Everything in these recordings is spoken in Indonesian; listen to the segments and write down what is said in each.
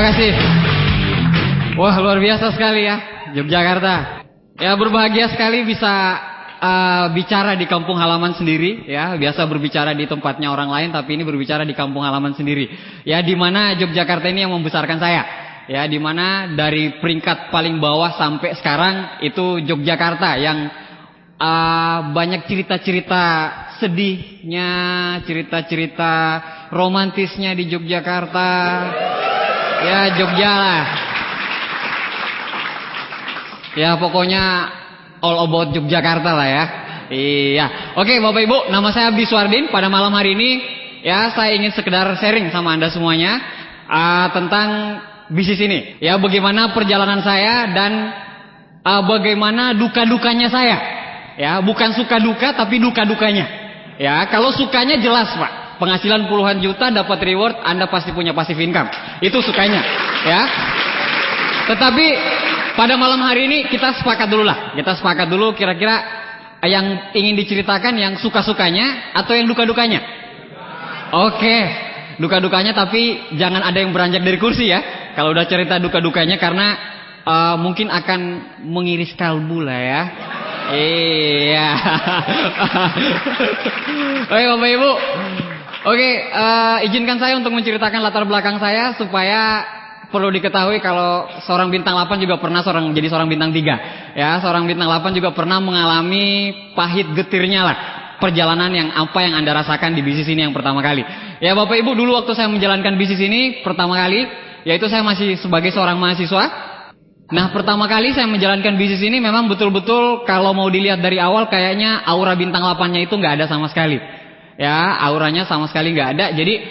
kasih. Wah, luar biasa sekali ya, Yogyakarta. Ya, berbahagia sekali bisa bicara di kampung halaman sendiri. Ya, biasa berbicara di tempatnya orang lain, tapi ini berbicara di kampung halaman sendiri. Ya, di mana Yogyakarta ini yang membesarkan saya. Ya, di mana dari peringkat paling bawah sampai sekarang itu Yogyakarta yang banyak cerita-cerita sedihnya, cerita-cerita romantisnya di Yogyakarta. Ya, Jogja lah. Ya, pokoknya all about Yogyakarta lah ya. Iya. Oke, Bapak Ibu, nama saya Biswardin. Pada malam hari ini ya saya ingin sekedar sharing sama Anda semuanya tentang bisnis ini. Ya, bagaimana perjalanan saya dan bagaimana duka-dukanya saya. Ya, bukan suka-duka tapi duka-dukanya. Ya, kalau sukanya jelas, Pak. Penghasilan puluhan juta, dapat reward, Anda pasti punya passive income. Itu sukanya, ya. Tetapi pada malam hari ini kita sepakat dulu lah. Kita sepakat dulu kira-kira yang ingin diceritakan yang suka-sukanya atau yang duka-dukanya. Oke, duka-dukanya, tapi jangan ada yang beranjak dari kursi ya. Kalau udah cerita duka-dukanya, karena mungkin akan mengiris kalbu lah ya. Iya. Oke, Bapak Ibu. Oke, izinkan saya untuk menceritakan latar belakang saya supaya perlu diketahui kalau seorang bintang 8 juga pernah jadi seorang bintang 3. Ya, seorang bintang 8 juga pernah mengalami pahit getirnya lah perjalanan yang Anda rasakan di bisnis ini yang pertama kali. Ya, Bapak Ibu, dulu waktu saya menjalankan bisnis ini pertama kali, yaitu saya masih sebagai seorang mahasiswa. Nah, pertama kali saya menjalankan bisnis ini memang betul-betul kalau mau dilihat dari awal kayaknya aura bintang 8-nya itu nggak ada sama sekali. Ya, auranya sama sekali nggak ada. Jadi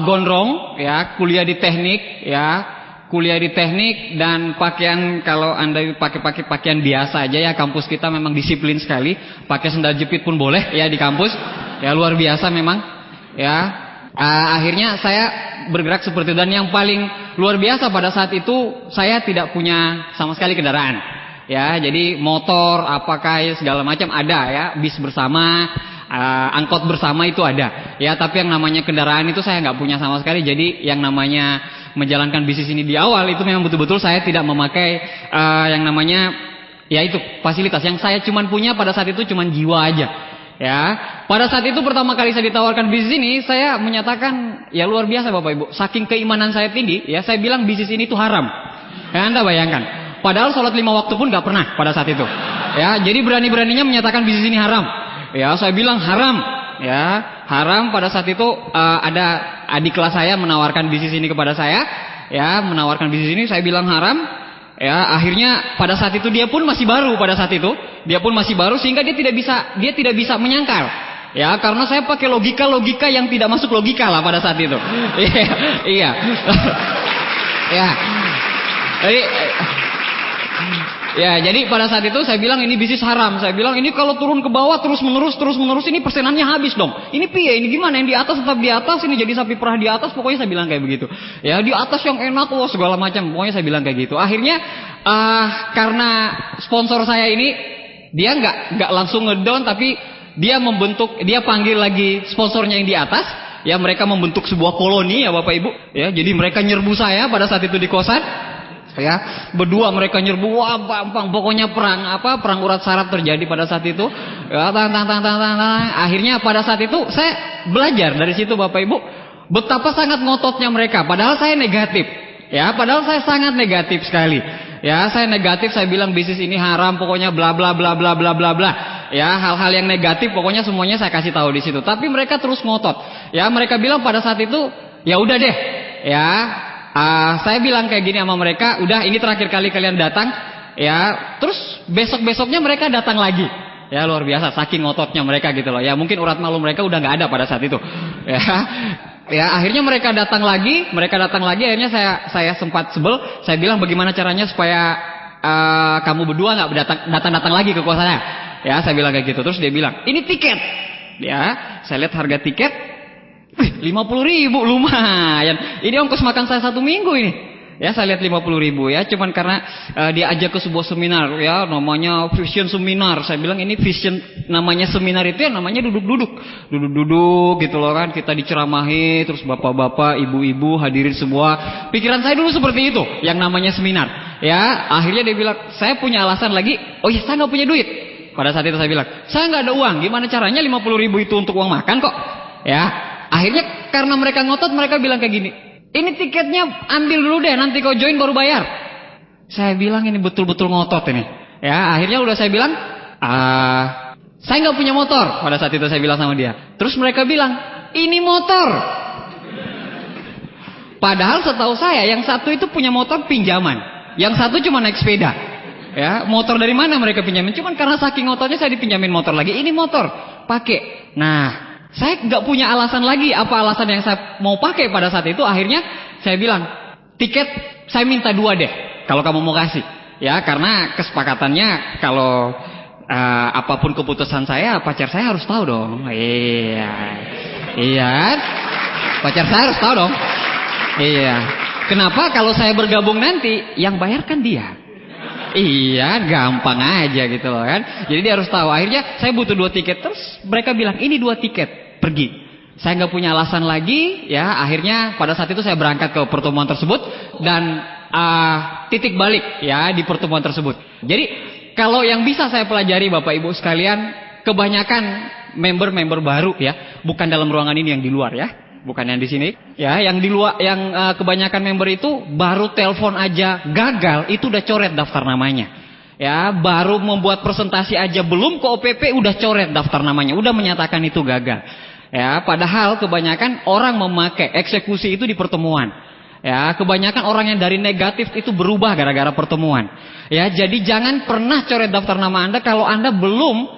gondrong, ya, kuliah di teknik, ya. Kuliah di teknik dan pakaian, kalau Anda pakai pakaian biasa aja ya, kampus kita memang disiplin sekali. Pakai sendal jepit pun boleh ya di kampus. Ya, luar biasa memang. Ya, akhirnya saya bergerak seperti itu. Dan yang paling luar biasa pada saat itu saya tidak punya sama sekali kendaraan. Ya, jadi motor, apakah segala macam ada ya, bis bersama, angkot bersama itu ada. Ya, tapi yang namanya kendaraan itu saya nggak punya sama sekali. Jadi yang namanya menjalankan bisnis ini di awal itu memang betul-betul saya tidak memakai yang namanya ya itu fasilitas. Yang saya cuman punya pada saat itu cuman jiwa aja. Ya, pada saat itu pertama kali saya ditawarkan bisnis ini, saya menyatakan ya luar biasa Bapak Ibu. Saking keimanan saya tinggi, ya saya bilang bisnis ini tuh haram. Ya, Anda bayangkan. Padahal sholat 5 waktu pun nggak pernah pada saat itu. Ya, jadi berani-beraninya menyatakan bisnis ini haram. Ya, saya bilang haram. Ya, haram. Pada saat itu ada adik kelas saya menawarkan bisnis ini kepada saya. Ya, menawarkan bisnis ini, saya bilang haram. Ya, akhirnya pada saat itu dia pun masih baru pada saat itu. Dia pun masih baru sehingga dia tidak bisa menyangkal. Ya, karena saya pakai logika yang tidak masuk logika lah pada saat itu. Iya. Ya. Jadi pada saat itu saya bilang ini bisnis haram. Saya bilang ini kalau turun ke bawah terus menerus ini persenannya habis dong. Ini piye? Ini gimana? Yang di atas tetap di atas, ini jadi sapi perah di atas. Pokoknya saya bilang kayak begitu. Ya, di atas yang enak, wah segala macam. Pokoknya saya bilang kayak gitu. Akhirnya karena sponsor saya ini dia nggak langsung ngedown, tapi dia panggil lagi sponsornya yang di atas. Ya, mereka membentuk sebuah koloni ya Bapak Ibu. Ya, jadi mereka nyerbu saya pada saat itu di kosan. Ya, berdua mereka nyerbu, wah gampang, pokoknya perang urat saraf terjadi pada saat itu. Ya, akhirnya pada saat itu saya belajar dari situ Bapak Ibu, betapa sangat ngototnya mereka. Padahal saya negatif. Ya, padahal saya sangat negatif sekali. Ya, saya negatif, saya bilang bisnis ini haram, pokoknya bla bla bla bla bla bla bla. Ya, hal-hal yang negatif pokoknya semuanya saya kasih tahu di situ. Tapi mereka terus ngotot. Ya, mereka bilang pada saat itu, ya udah deh. Ya, saya bilang kayak gini sama mereka, udah ini terakhir kali kalian datang, ya. Terus besok-besoknya mereka datang lagi. Ya, luar biasa, saking ngototnya mereka gitu loh. Ya, mungkin urat malu mereka udah nggak ada pada saat itu. Ya, akhirnya mereka datang lagi. Akhirnya saya sempat sebel. Saya bilang bagaimana caranya supaya kamu berdua nggak datang lagi ke kos saya. Ya, saya bilang kayak gitu. Terus dia bilang ini tiket. Ya, saya lihat harga tiket. 50.000 lumayan. Ini ongkos makan saya 1 minggu ini. Ya, saya lihat 50.000 ya, cuman karena dia ajak ke sebuah seminar ya, namanya vision seminar. Saya bilang ini vision, namanya seminar itu yang namanya duduk-duduk gitu loh kan. Kita diceramahi, terus bapak-bapak, ibu-ibu hadirin semua. Pikiran saya dulu seperti itu, yang namanya seminar. Ya, akhirnya dia bilang, saya punya alasan lagi. Oh ya, saya nggak punya duit. Pada saat itu saya bilang, saya nggak ada uang. Gimana caranya 50.000 itu untuk uang makan kok? Ya, akhirnya karena mereka ngotot, mereka bilang kayak gini. Ini tiketnya ambil dulu deh, nanti kau join baru bayar. Saya bilang ini betul-betul ngotot ini. Ya, akhirnya udah saya bilang, saya nggak punya motor. Pada saat itu saya bilang sama dia. Terus mereka bilang, ini motor. Padahal setahu saya, yang satu itu punya motor pinjaman, yang satu cuma naik sepeda. Ya, motor dari mana mereka pinjamin? Cuman karena saking ngototnya saya dipinjamin motor lagi. Ini motor, pakai. Nah. Saya nggak punya alasan lagi, apa alasan yang saya mau pakai pada saat itu. Akhirnya saya bilang, tiket saya minta 2 deh, kalau kamu mau kasih. Ya, karena kesepakatannya kalau apapun keputusan saya, pacar saya harus tahu dong. Iya, pacar saya harus tahu dong. Iya. Kenapa kalau saya bergabung nanti, yang bayar kan dia. Iya, gampang aja gitu loh kan. Jadi dia harus tahu. Akhirnya saya butuh 2 tiket. Terus mereka bilang, ini 2 tiket, pergi. Saya nggak punya alasan lagi. Ya, akhirnya pada saat itu saya berangkat ke pertemuan tersebut. Dan titik balik ya di pertemuan tersebut. Jadi kalau yang bisa saya pelajari Bapak Ibu sekalian, kebanyakan member-member baru ya, bukan dalam ruangan ini, yang di luar ya. Bukan yang di sini ya, yang di luar, yang kebanyakan member itu baru telepon aja gagal, itu udah coret daftar namanya. Ya, baru membuat presentasi aja belum ke OPP udah coret daftar namanya, udah menyatakan itu gagal. Ya, padahal kebanyakan orang memakai eksekusi itu di pertemuan. Ya, kebanyakan orang yang dari negatif itu berubah gara-gara pertemuan. Ya, jadi jangan pernah coret daftar nama Anda kalau Anda belum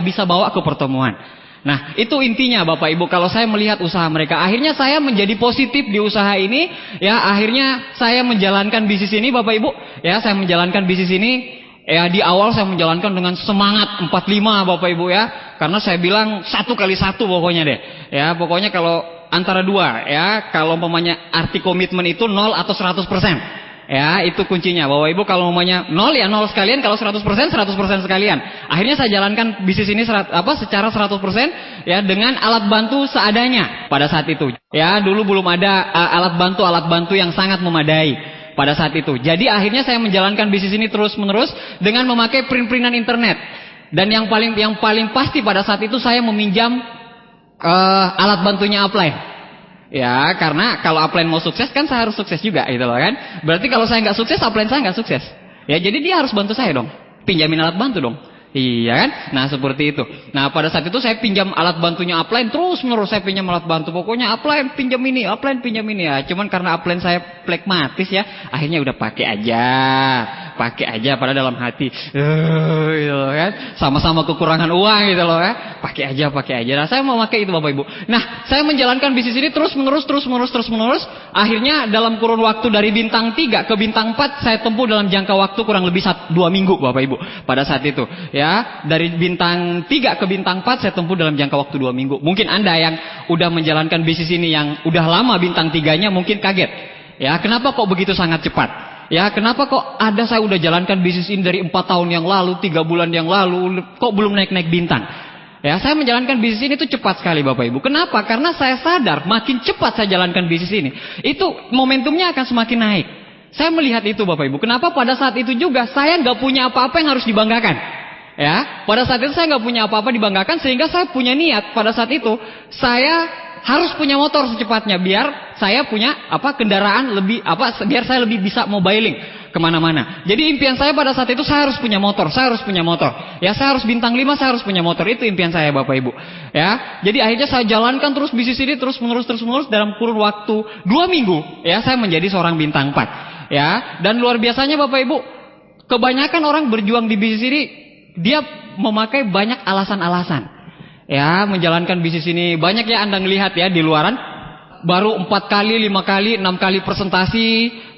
bisa bawa ke pertemuan. Nah, itu intinya Bapak Ibu. Kalau saya melihat usaha mereka, akhirnya saya menjadi positif di usaha ini. Ya, akhirnya saya menjalankan bisnis ini Bapak Ibu. Ya, saya menjalankan bisnis ini. Ya, di awal saya menjalankan dengan semangat 45 Bapak Ibu ya. Karena saya bilang 1 kali 1 pokoknya deh. Ya, pokoknya kalau antara 2 ya. Kalau umpamanya arti komitmen itu 0 atau 100%. Ya, itu kuncinya. Bapak Ibu kalau umpamanya 0 ya 0 sekalian, kalau 100% 100% sekalian. Akhirnya saya jalankan bisnis ini secara 100% ya, dengan alat bantu seadanya pada saat itu. Ya, dulu belum ada alat bantu yang sangat memadai pada saat itu. Jadi akhirnya saya menjalankan bisnis ini terus-menerus dengan memakai print-printan internet. Dan yang paling pasti pada saat itu saya meminjam alat bantunya Upline. Ya, karena kalau upline mau sukses kan saya harus sukses juga gitu loh kan. Berarti kalau saya nggak sukses, upline saya nggak sukses. Ya, jadi dia harus bantu saya dong. Pinjamin alat bantu dong. Iya kan? Nah, seperti itu. Nah, pada saat itu saya pinjam alat bantunya upline terus menerus, saya pinjam alat bantu. Pokoknya upline pinjam ini ya. Cuman karena upline saya plekmatis ya, akhirnya udah pakai aja pada dalam hati. Gitu loh kan. Sama-sama kekurangan uang gitu loh ya. Pakai aja. Nah, saya mau pakai itu Bapak Ibu. Nah, saya menjalankan bisnis ini terus menerus. Akhirnya dalam kurun waktu dari bintang 3 ke bintang 4 saya tempuh dalam jangka waktu kurang lebih 2 minggu Bapak Ibu pada saat itu. Ya, dari bintang 3 ke bintang 4 saya tempuh dalam jangka waktu 2 minggu. Mungkin Anda yang udah menjalankan bisnis ini yang udah lama bintang 3-nya mungkin kaget. Ya, kenapa kok begitu sangat cepat? Ya, kenapa kok saya udah jalankan bisnis ini dari 4 tahun yang lalu, 3 bulan yang lalu, kok belum naik-naik bintang? Ya, saya menjalankan bisnis ini itu cepat sekali Bapak Ibu. Kenapa? Karena saya sadar makin cepat saya jalankan bisnis ini, itu momentumnya akan semakin naik. Saya melihat itu Bapak Ibu. Kenapa pada saat itu juga saya nggak punya apa-apa yang harus dibanggakan? Ya, pada saat itu saya nggak punya apa-apa dibanggakan, sehingga saya punya niat pada saat itu saya harus punya motor secepatnya biar saya punya kendaraan lebih biar saya lebih bisa mobiling kemana-mana. Jadi impian saya pada saat itu saya harus punya motor. Ya, saya harus bintang 5, saya harus punya motor. Itu impian saya Bapak Ibu. Ya, jadi akhirnya saya jalankan terus bisnis ini terus menerus dalam kurun waktu 2 minggu. Ya, saya menjadi seorang bintang 4. Ya, dan luar biasanya Bapak Ibu, kebanyakan orang berjuang di bisnis ini dia memakai banyak alasan-alasan. Ya, menjalankan bisnis ini banyak ya Anda ngelihat ya di luaran, baru 4 kali, 5 kali, 6 kali presentasi,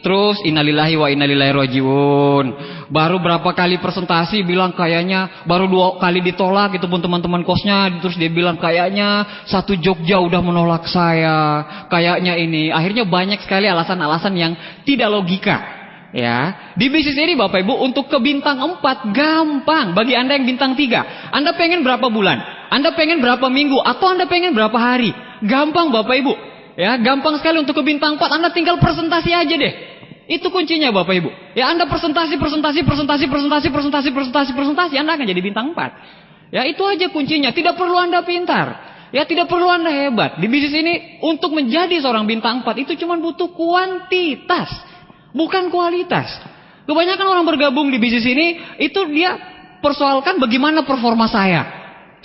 terus innalillahi wa inna ilaihi rajiun. Baru berapa kali presentasi bilang kayaknya, baru 2 kali ditolak, itu pun teman-teman kosnya, terus dia bilang kayaknya satu Jogja udah menolak saya, kayaknya ini. Akhirnya banyak sekali alasan-alasan yang tidak logika. Ya, di bisnis ini Bapak Ibu untuk ke bintang 4 gampang. Bagi Anda yang bintang 3, Anda pengen berapa bulan? Anda pengen berapa minggu? Atau Anda pengen berapa hari? Gampang Bapak Ibu. Ya, gampang sekali untuk ke bintang 4. Anda tinggal presentasi aja deh. Itu kuncinya Bapak Ibu. Ya, Anda presentasi, Anda akan jadi bintang 4. Ya, itu aja kuncinya. Tidak perlu Anda pintar. Ya, tidak perlu Anda hebat. Di bisnis ini untuk menjadi seorang bintang 4 itu cuma butuh kuantitas, bukan kualitas. Kebanyakan orang bergabung di bisnis ini itu dia persoalkan bagaimana performa saya.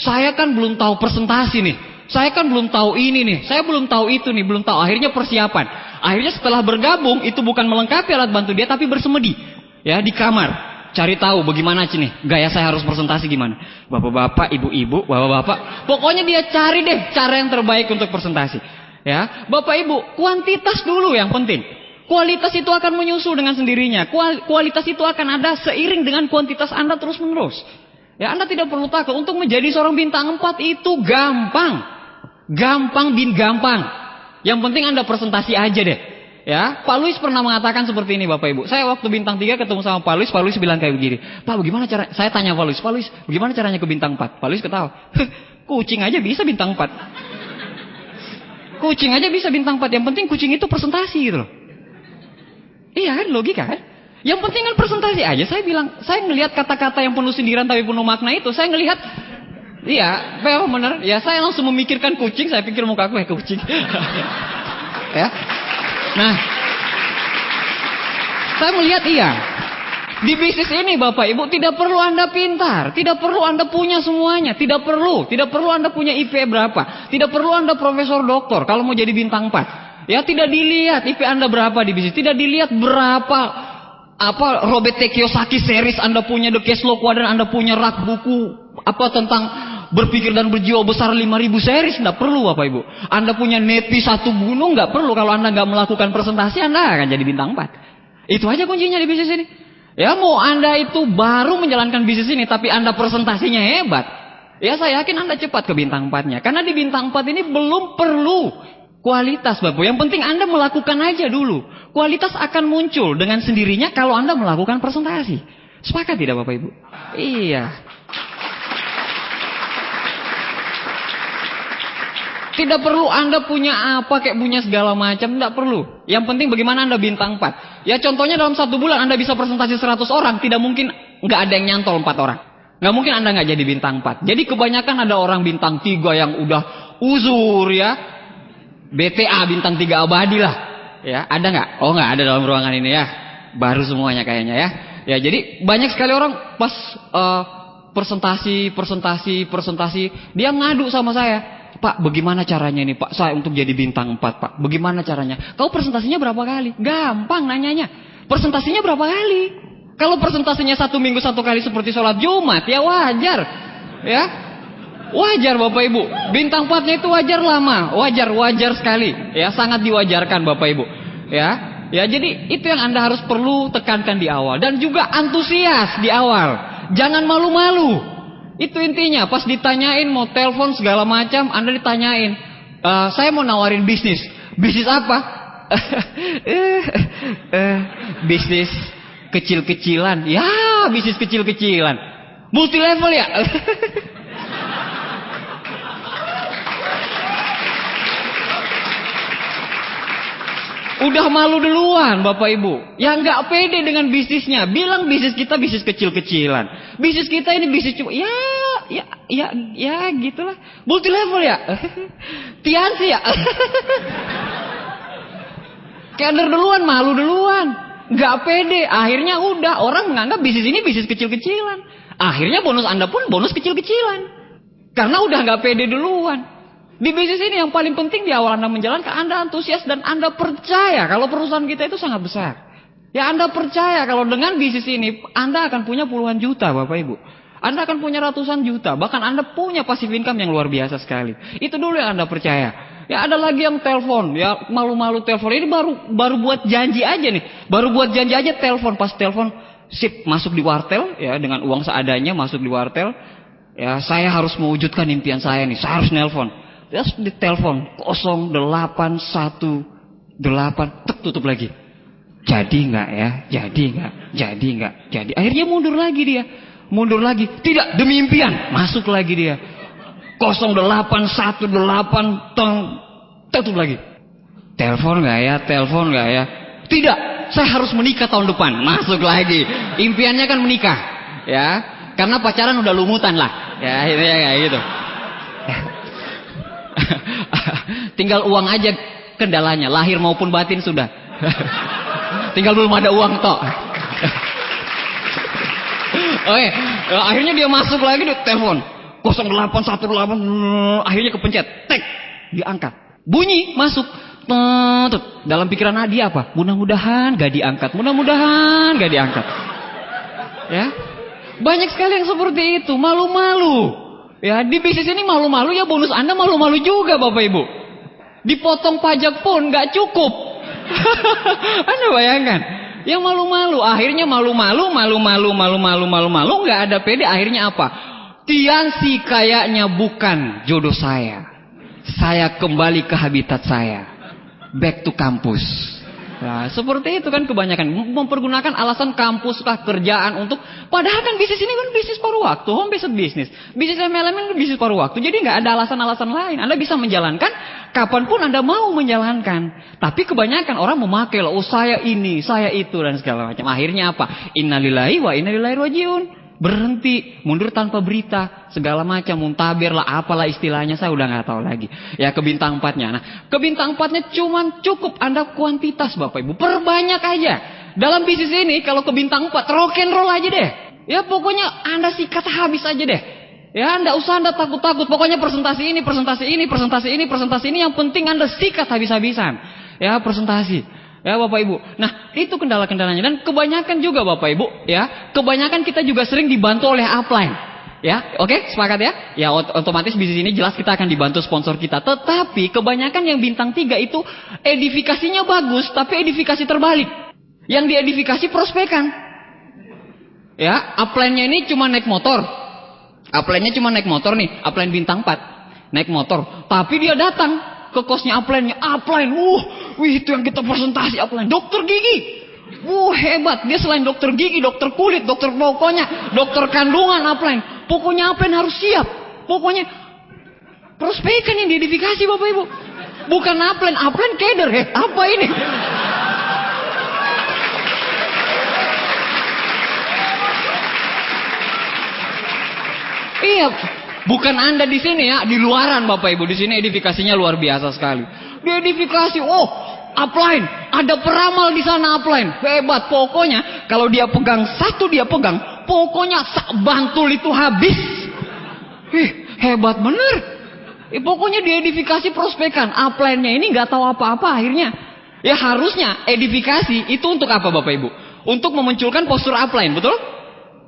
Saya kan belum tahu presentasi nih. Saya kan belum tahu ini nih. Saya belum tahu itu nih, belum tahu. Akhirnya persiapan. Akhirnya setelah bergabung itu bukan melengkapi alat bantu dia, tapi bersemedi. Ya, di kamar. Cari tahu bagaimana sih nih gaya saya harus presentasi gimana. Bapak-bapak, ibu-ibu, bapak-bapak. Pokoknya dia cari deh cara yang terbaik untuk presentasi. Ya, Bapak Ibu, kuantitas dulu yang penting. Kualitas itu akan menyusul dengan sendirinya. Kualitas itu akan ada seiring dengan kuantitas Anda terus menerus. Ya, Anda tidak perlu takut. Untuk menjadi seorang bintang 4 itu gampang. Gampang. Yang penting Anda presentasi aja deh. Ya, Pak Luis pernah mengatakan seperti ini Bapak Ibu. Saya waktu bintang 3 ketemu sama Pak Luis bilang kayak begini. Pak, bagaimana cara? Saya tanya Pak Luis, bagaimana caranya ke bintang 4? Pak Luis ketawa. Kucing aja bisa bintang 4. Kucing aja bisa bintang 4. Yang penting kucing itu presentasi gitu loh. Iya kan, logika kan? Yang penting kan presentasi aja. Saya bilang, saya ngelihat kata-kata yang penuh sindiran tapi penuh makna itu, saya ngelihat, iya, benar. Ya, saya langsung memikirkan kucing. Saya pikir muka aku kayak kucing. Ya. Nah, saya melihat iya. Di bisnis ini Bapak Ibu tidak perlu Anda pintar, tidak perlu Anda punya semuanya, tidak perlu Anda punya IP berapa, tidak perlu Anda profesor doktor kalau mau jadi bintang 4. Ya, tidak dilihat IP Anda berapa di bisnis, tidak dilihat berapa Robert T. Kiyosaki series Anda punya, The Cash Flow Quadrant Anda punya, rak buku tentang berpikir dan berjiwa besar 5.000 series, tidak perlu Bapak Ibu. Anda punya nepi 1 gunung, nggak perlu. Kalau Anda nggak melakukan presentasi, Anda akan jadi bintang 4. Itu aja kuncinya di bisnis ini. Ya, mau Anda itu baru menjalankan bisnis ini tapi Anda presentasinya hebat, ya saya yakin Anda cepat ke bintang 4-nya. Karena di bintang 4 ini belum perlu kualitas Bapak. Yang penting Anda melakukan aja dulu. Kualitas akan muncul dengan sendirinya kalau Anda melakukan presentasi. Sepakat tidak Bapak Ibu? Iya. Tidak perlu Anda punya apa, kayak punya segala macam, tidak perlu. Yang penting bagaimana Anda bintang 4. Ya, contohnya dalam 1 bulan Anda bisa presentasi 100 orang, tidak mungkin nggak ada yang nyantol 4 orang. Nggak mungkin Anda nggak jadi bintang 4. Jadi kebanyakan ada orang bintang 3 yang udah uzur ya. BTA bintang 3 abadi lah. Ya, ada nggak? Oh, nggak ada dalam ruangan ini ya. Baru semuanya kayaknya ya. Ya, jadi banyak sekali orang pas presentasi dia ngadu sama saya. Pak, bagaimana caranya ini Pak? Saya untuk jadi bintang 4 Pak. Bagaimana caranya? Kau presentasinya berapa kali? Gampang nanyanya. Presentasinya berapa kali? Kalau presentasinya 1 minggu 1 kali seperti sholat Jumat, ya wajar. Ya, wajar Bapak Ibu. Bintang 4-nya itu wajar lama. Wajar sekali. Ya, sangat diwajarkan Bapak Ibu. Ya, jadi itu yang Anda harus perlu tekankan di awal. Dan juga antusias di awal. Jangan malu-malu. Itu intinya, pas ditanyain mau telepon segala macam, Anda ditanyain, saya mau nawarin bisnis. Bisnis apa? Bisnis kecil-kecilan. Ya, bisnis kecil-kecilan. Multi level ya? Udah malu duluan Bapak Ibu. Yang nggak pede dengan bisnisnya, bilang bisnis kita bisnis kecil-kecilan. Bisnis kita ini bisnis cuma ya gitulah. Multi level ya. Tiansi ya. Keder duluan, malu duluan. Nggak pede. Akhirnya udah orang menganggap bisnis ini bisnis kecil-kecilan. Akhirnya bonus Anda pun bonus kecil-kecilan. Karena udah nggak pede duluan. Di bisnis ini yang paling penting di awal Anda menjalankan, Anda antusias dan Anda percaya kalau perusahaan kita itu sangat besar. Ya, Anda percaya kalau dengan bisnis ini Anda akan punya puluhan juta Bapak Ibu. Anda akan punya ratusan juta. Bahkan Anda punya passive income yang luar biasa sekali. Itu dulu yang Anda percaya. Ya ada lagi yang telepon, ya malu-malu telepon. Ini baru buat janji aja nih. Baru buat janji aja telepon, pas telepon sip masuk di wartel ya dengan uang seadanya masuk di wartel. Ya saya harus mewujudkan impian saya nih. Saya harus nelpon. Terus ditelepon 0818 tutup lagi. Jadi nggak ya? Jadi nggak? Jadi nggak? Jadi akhirnya mundur lagi dia. Mundur lagi. Tidak, demi impian. Masuk lagi dia. 0818 tutup lagi. Telepon nggak ya? Telepon nggak ya? Tidak, saya harus menikah tahun depan. Masuk lagi. Impiannya kan menikah. Ya, karena pacaran udah lumutan lah. Ya, itu ya kayak gitu. Tinggal uang aja kendalanya, lahir maupun batin sudah. Tinggal belum ada uang tok. Oke, akhirnya dia masuk lagi di telepon 0818, akhirnya kepencet, tek, diangkat, bunyi masuk. Dalam pikiran dia apa? Mudah-mudahan gak diangkat, mudah-mudahan gak diangkat. Ya, banyak sekali yang seperti itu, malu-malu. Ya, di bisnis ini malu-malu ya, bonus Anda malu-malu juga Bapak Ibu. Dipotong pajak pun gak cukup. Anda bayangkan, yang malu-malu, akhirnya malu-malu, nggak ada pede, akhirnya apa? Tiansi kayaknya bukan jodoh saya. Saya kembali ke habitat saya, back to kampus. Nah, seperti itu kan kebanyakan mempergunakan alasan kampus kah, kerjaan untuk, padahal kan bisnis ini kan bisnis paruh waktu, home based business, bisnis MLM kan bisnis paruh waktu, jadi nggak ada alasan-alasan lain. Anda bisa menjalankan kapanpun Anda mau menjalankan, tapi kebanyakan orang memakai loh, oh saya ini, saya itu dan segala macam. Akhirnya apa? Innalillahi wa inna ilaihi rajiun. Berhenti, mundur tanpa berita, segala macam, muntabir lah, apalah istilahnya, saya udah nggak tahu lagi. Ya ke bintang 4-nya. Nah, ke bintang 4-nya cuman cukup Anda kuantitas Bapak Ibu, perbanyak aja. Dalam bisnis ini kalau ke bintang 4, rock and roll aja deh. Ya pokoknya Anda sikat habis aja deh. Ya nggak usah Anda takut-takut, pokoknya presentasi ini, yang penting Anda sikat habis-habisan. Ya presentasi. Ya Bapak Ibu. Nah, itu kendala-kendalanya, dan kebanyakan juga Bapak Ibu, ya, kebanyakan kita juga sering dibantu oleh upline. Ya, oke, sepakat ya? Ya otomatis bisnis ini jelas kita akan dibantu sponsor kita. Tetapi kebanyakan yang bintang 3 itu edifikasinya bagus, tapi edifikasi terbalik. Yang diedifikasi prospekan. Ya, upline-nya ini cuma naik motor. Upline-nya cuma naik motor nih, upline bintang 4. Naik motor, tapi dia datang ke kosnya upline-nya, upline, wih itu yang kita presentasi upline, dokter gigi, hebat, dia selain dokter gigi, dokter kulit, dokter pokoknya, dokter kandungan upline, pokoknya upline harus siap, pokoknya prospekan yang diedifikasi Bapak Ibu, bukan upline keder, apa ini? Iya. Bukan Anda di sini ya, di luaran Bapak Ibu. Di sini edifikasinya luar biasa sekali. Di edifikasi, upline, ada peramal di sana upline. Hebat, pokoknya kalau dia pegang satu dia pegang, pokoknya bantul itu habis. Hebat bener. Pokoknya di edifikasi prospekan, upline-nya ini nggak tahu apa-apa akhirnya. Ya harusnya edifikasi itu untuk apa Bapak Ibu? Untuk memunculkan postur upline, betul?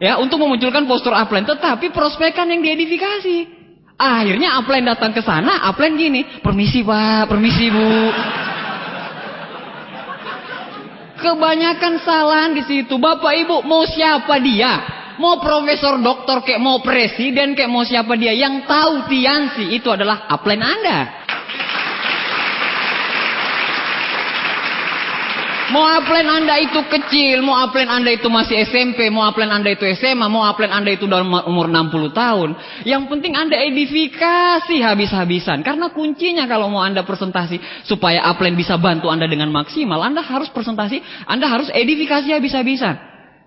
Ya, untuk memunculkan postur upline, tetapi prospekan yang diedifikasi. Akhirnya upline datang ke sana, upline gini, permisi Pak, permisi Bu. Kebanyakan kesalahan di situ, Bapak Ibu. Mau siapa dia? Mau profesor, doktor, kayak mau presiden, kayak mau siapa dia? Yang tahu Tiansi itu adalah upline Anda. Mau upline Anda itu kecil, mau upline Anda itu masih SMP, mau upline Anda itu SMA, mau upline Anda itu dalam umur 60 tahun. Yang penting Anda edifikasi habis-habisan. Karena kuncinya kalau mau Anda presentasi supaya upline bisa bantu Anda dengan maksimal, Anda harus presentasi, Anda harus edifikasi habis-habisan.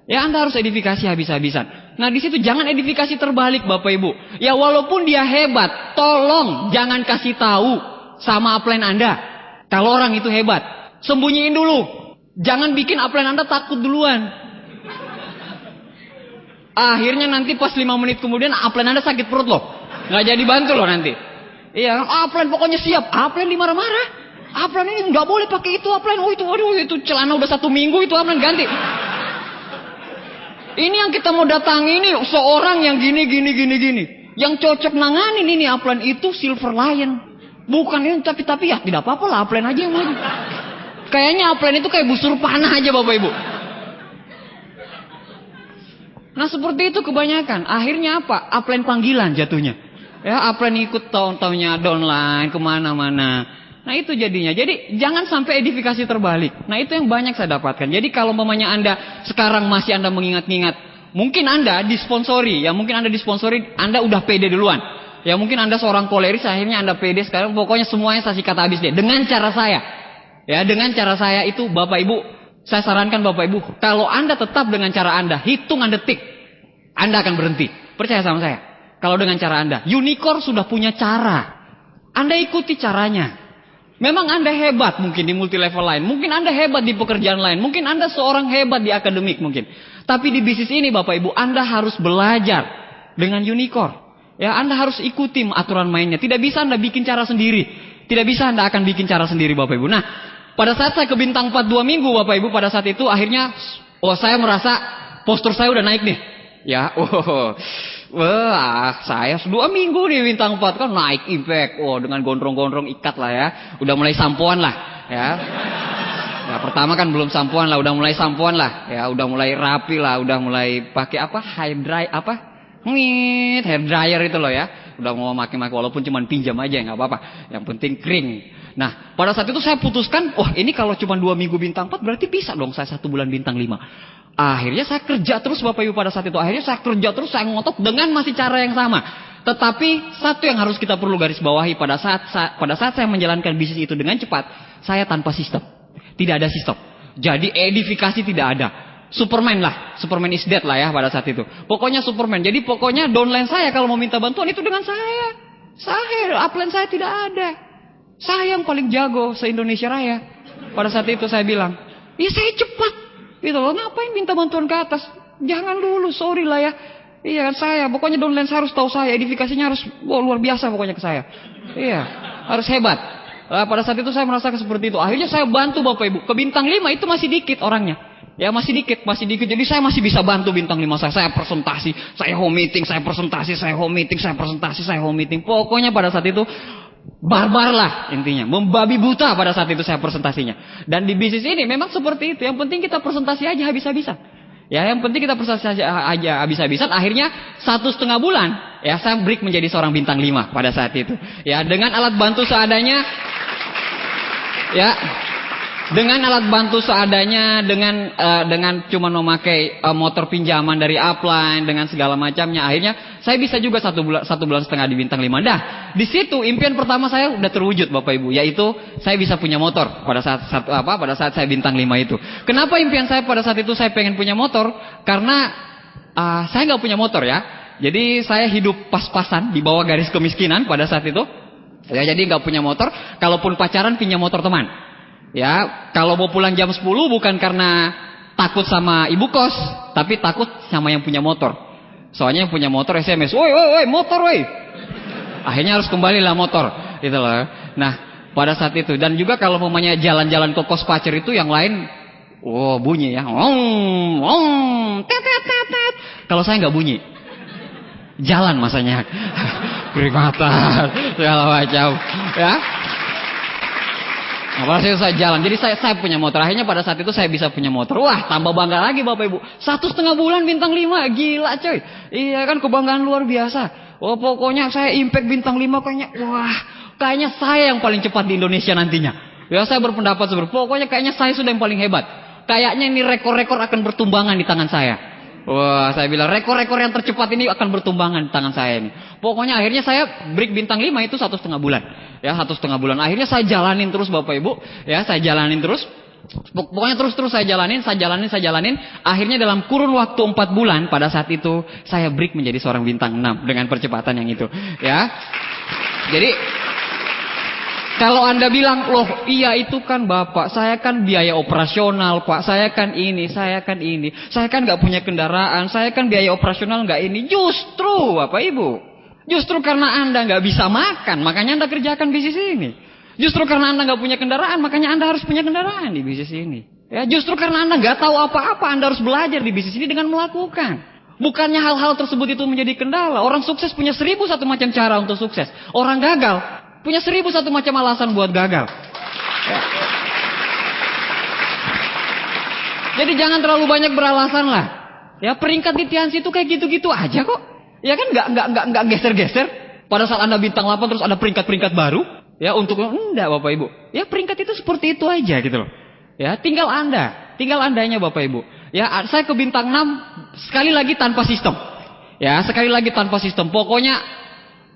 Ya, Anda harus edifikasi habis-habisan. Nah, di situ jangan edifikasi terbalik Bapak Ibu. Ya, walaupun dia hebat, tolong jangan kasih tahu sama upline Anda kalau orang itu hebat. Sembunyiin dulu. Jangan bikin upline Anda takut duluan. Akhirnya nanti pas 5 menit kemudian upline Anda sakit perut loh. Nggak jadi bantu loh nanti. Iya, upline pokoknya siap. Upline dimarah-marah. Upline ini nggak boleh pakai itu upline. Oh itu, waduh itu celana udah 1 minggu itu upline ganti. Ini yang kita mau datangi ini seorang yang gini. Yang cocok nanganin ini upline itu Silver Lion. Bukan ini tapi ya tidak apa-apa lah, upline aja yang maju. Kayaknya upline itu kayak busur panah aja Bapak Ibu. Nah seperti itu kebanyakan. Akhirnya apa? Upline panggilan jatuhnya. Ya upline ikut tahun-tahunnya downline kemana-mana. Nah itu jadinya. Jadi jangan sampai edifikasi terbalik. Nah itu yang banyak saya dapatkan. Jadi kalau mamanya Anda sekarang masih Anda mengingat-ingat. Mungkin Anda disponsori. Ya mungkin Anda disponsori. Anda udah pede duluan. Ya mungkin Anda seorang koleris. Akhirnya Anda pede sekarang. Pokoknya semuanya saya sikat habis deh. Dengan cara saya. Ya dengan cara saya itu Bapak Ibu. Saya sarankan Bapak Ibu. Kalau Anda tetap dengan cara Anda. Hitungan detik. Anda akan berhenti. Percaya sama saya. Kalau dengan cara Anda. Unicorn sudah punya cara. Anda ikuti caranya. Memang Anda hebat mungkin di multi level lain. Mungkin Anda hebat di pekerjaan lain. Mungkin Anda seorang hebat di akademik mungkin. Tapi di bisnis ini Bapak Ibu, Anda harus belajar dengan unicorn. Ya, Anda harus ikuti aturan mainnya. Tidak bisa Anda bikin cara sendiri. Tidak bisa Anda akan bikin cara sendiri Bapak Ibu. Nah, pada saat saya ke bintang 4 2 minggu Bapak Ibu, pada saat itu akhirnya saya merasa postur saya udah naik nih. Ya, wah, saya 2 minggu di bintang 4 kan naik impact. Dengan gondrong-gondrong ikat lah ya. Udah mulai sampoan lah, ya. Ya, pertama kan belum sampoan lah, udah mulai sampoan lah. Ya, udah mulai rapi lah, udah mulai pakai apa? Hair dryer itu loh ya. Udah mau maki-maki walaupun cuma pinjam aja nggak apa-apa. Yang penting kering. Nah, pada saat itu saya putuskan, ini kalau cuma 2 minggu bintang 4 berarti bisa dong saya 1 bulan bintang 5. Akhirnya saya kerja terus Bapak Ibu pada saat itu. Akhirnya saya kerja terus, saya ngotot dengan masih cara yang sama. Tetapi satu yang harus kita perlu garis bawahi pada saat saya menjalankan bisnis itu dengan cepat, saya tanpa sistem. Tidak ada sistem. Jadi edifikasi tidak ada. Superman lah. Superman is dead lah ya pada saat itu. Pokoknya Superman. Jadi pokoknya downline saya kalau mau minta bantuan itu dengan saya. Upline saya tidak ada. Saya yang paling jago se-Indonesia Raya. Pada saat itu saya bilang, ya saya cepat. Gitu loh, ngapain minta bantuan ke atas? Jangan dulu, sorry lah ya. Iya kan saya, pokoknya downline saya harus tahu saya. Edifikasinya harus luar biasa pokoknya ke saya. Iya, harus hebat. Pada saat itu saya merasakan seperti itu. Akhirnya saya bantu Bapak Ibu. Ke bintang 5 itu masih dikit orangnya. Ya masih dikit. Jadi saya masih bisa bantu bintang 5 saya. Saya presentasi, saya home meeting, saya presentasi, saya home meeting, saya presentasi, saya home meeting. Pokoknya pada saat itu barbar lah intinya. Membabi buta pada saat itu saya presentasinya. Dan di bisnis ini memang seperti itu. Yang penting kita presentasi aja habis-habisan. Ya yang penting kita presentasi aja habis-habisan. Akhirnya 1,5 bulan ya saya break menjadi seorang bintang 5 pada saat itu. Ya dengan alat bantu seadanya. Ya, dengan alat bantu seadanya, dengan cuma memakai motor pinjaman dari upline, dengan segala macamnya, akhirnya saya bisa juga 1 bulan setengah di bintang 5. Dah, di situ impian pertama saya udah terwujud Bapak Ibu, yaitu saya bisa punya motor pada saat saya bintang 5 itu. Kenapa impian saya pada saat itu saya pengen punya motor? Karena saya nggak punya motor ya, jadi saya hidup pas-pasan di bawah garis kemiskinan pada saat itu. Ya jadi nggak punya motor, kalaupun pacaran pinjam motor teman. Ya, kalau mau pulang jam 10 bukan karena takut sama ibu kos, tapi takut sama yang punya motor. Soalnya yang punya motor SMS, "Woi, motor woi." Akhirnya harus kembali lah motor, gitu loh. Nah, pada saat itu dan juga kalau mamanya jalan-jalan ke kos pacar itu yang lain bunyi ya. Tet. Kalau saya nggak bunyi. Jalan masanya. Keringatan segala macam ya. Nah, pada saat itu saya jalan. Jadi saya punya motor. Akhirnya pada saat itu saya bisa punya motor. Wah, tambah bangga lagi Bapak Ibu. 1,5 bulan bintang 5. Gila coy. Iya kan kebanggaan luar biasa. Pokoknya saya impact bintang 5 kayaknya saya yang paling cepat di Indonesia nantinya. Ya saya berpendapat pokoknya kayaknya saya sudah yang paling hebat. Kayaknya ini rekor-rekor akan bertumbangan di tangan saya. Wah, saya bilang rekor-rekor yang tercepat ini akan bertumbangan di tangan saya ini. Pokoknya akhirnya saya break bintang 5 itu 1,5 bulan. Ya, 1,5 bulan. Akhirnya saya jalanin terus Bapak Ibu. Ya, saya jalanin terus. Pokoknya terus saya jalanin. Akhirnya dalam kurun waktu 4 bulan pada saat itu saya break menjadi seorang bintang 6 dengan percepatan yang itu. Ya. Jadi kalau Anda bilang, loh iya itu kan Bapak, saya kan biaya operasional Pak, saya kan ini, saya kan gak punya kendaraan, saya kan biaya operasional gak ini. Justru Bapak Ibu, justru karena Anda gak bisa makan, makanya Anda kerjakan bisnis ini. Justru karena Anda gak punya kendaraan, makanya Anda harus punya kendaraan di bisnis ini. Ya, justru karena Anda gak tahu apa-apa, Anda harus belajar di bisnis ini dengan melakukan. Bukannya hal-hal tersebut itu menjadi kendala. Orang sukses punya 1001 macam cara untuk sukses. Orang gagal Punya 1001 macam alasan buat gagal. Ya. Jadi jangan terlalu banyak beralasan lah. Ya, peringkat di Tiansi itu kayak gitu-gitu aja kok. Ya kan nggak geser-geser. Pada saat Anda bintang 8 terus ada peringkat-peringkat baru. Ya untuk enggak Bapak Ibu. Ya peringkat itu seperti itu aja gitu loh. Ya tinggal andanya Bapak Ibu. Ya saya ke bintang 6 sekali lagi tanpa sistem. Ya sekali lagi tanpa sistem. Pokoknya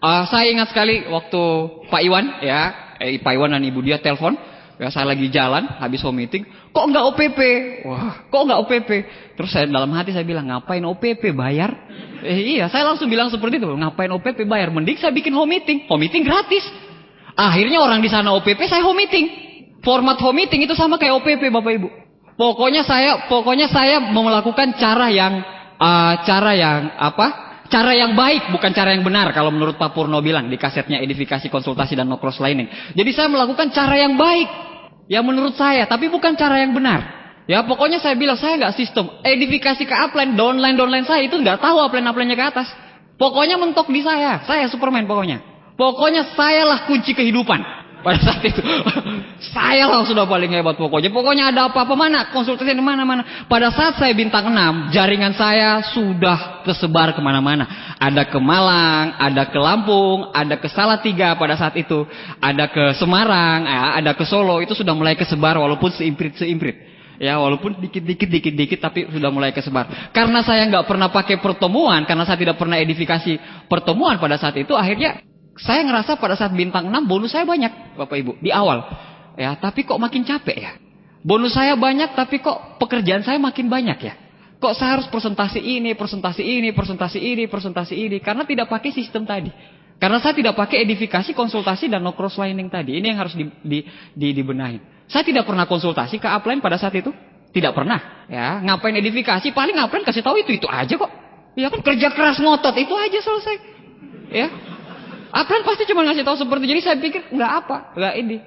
saya ingat sekali waktu Pak Iwan ya, Pak Iwan dan Ibu dia telepon. Ya saya lagi jalan habis home meeting, kok nggak OPP? Wah, kok nggak OPP? Terus saya dalam hati saya bilang, ngapain OPP bayar? Iya, saya langsung bilang seperti itu, ngapain OPP bayar? Mending saya bikin home meeting gratis. Akhirnya orang di sana OPP, saya home meeting. Format home meeting itu sama kayak OPP Bapak Ibu. Pokoknya saya mau melakukan cara yang baik, bukan cara yang benar. Kalau menurut Pak Purno bilang di kasetnya edifikasi, konsultasi dan no cross lining. Jadi saya melakukan cara yang baik. Ya menurut saya, tapi bukan cara yang benar. Ya pokoknya saya bilang saya nggak sistem. Edifikasi ke upline, downline saya itu nggak tahu upline-nya ke atas. Pokoknya mentok di saya Superman pokoknya. Pokoknya sayalah kunci kehidupan. Pada saat itu saya lah sudah paling hebat pokoknya. Pokoknya ada apa-apa mana, konsultasi di mana-mana. Pada saat saya bintang 6, jaringan saya sudah tersebar kemana-mana. Ada ke Malang, ada ke Lampung, ada ke Salatiga pada saat itu, ada ke Semarang, ada ke Solo. Itu sudah mulai kesebar walaupun seimprit. Ya walaupun dikit tapi sudah mulai kesebar. Karena saya nggak pernah pakai pertemuan, karena saya tidak pernah edifikasi pertemuan pada saat itu, akhirnya saya ngerasa pada saat bintang 6 bonus saya banyak Bapak Ibu di awal. Ya, tapi kok makin capek ya. Bonus saya banyak tapi kok pekerjaan saya makin banyak ya. Kok saya harus presentasi ini karena tidak pakai sistem tadi. Karena saya tidak pakai edifikasi, konsultasi dan no cross lining tadi. Ini yang harus dibenahin. Saya tidak pernah konsultasi ke upline pada saat itu. Tidak pernah, ya. Ngapain edifikasi? Paling upline kasih tahu itu aja kok. Ya kan kerja keras ngotot itu aja selesai. Ya. Upline pasti cuma ngasih tahu seperti itu. Jadi saya pikir nggak ini.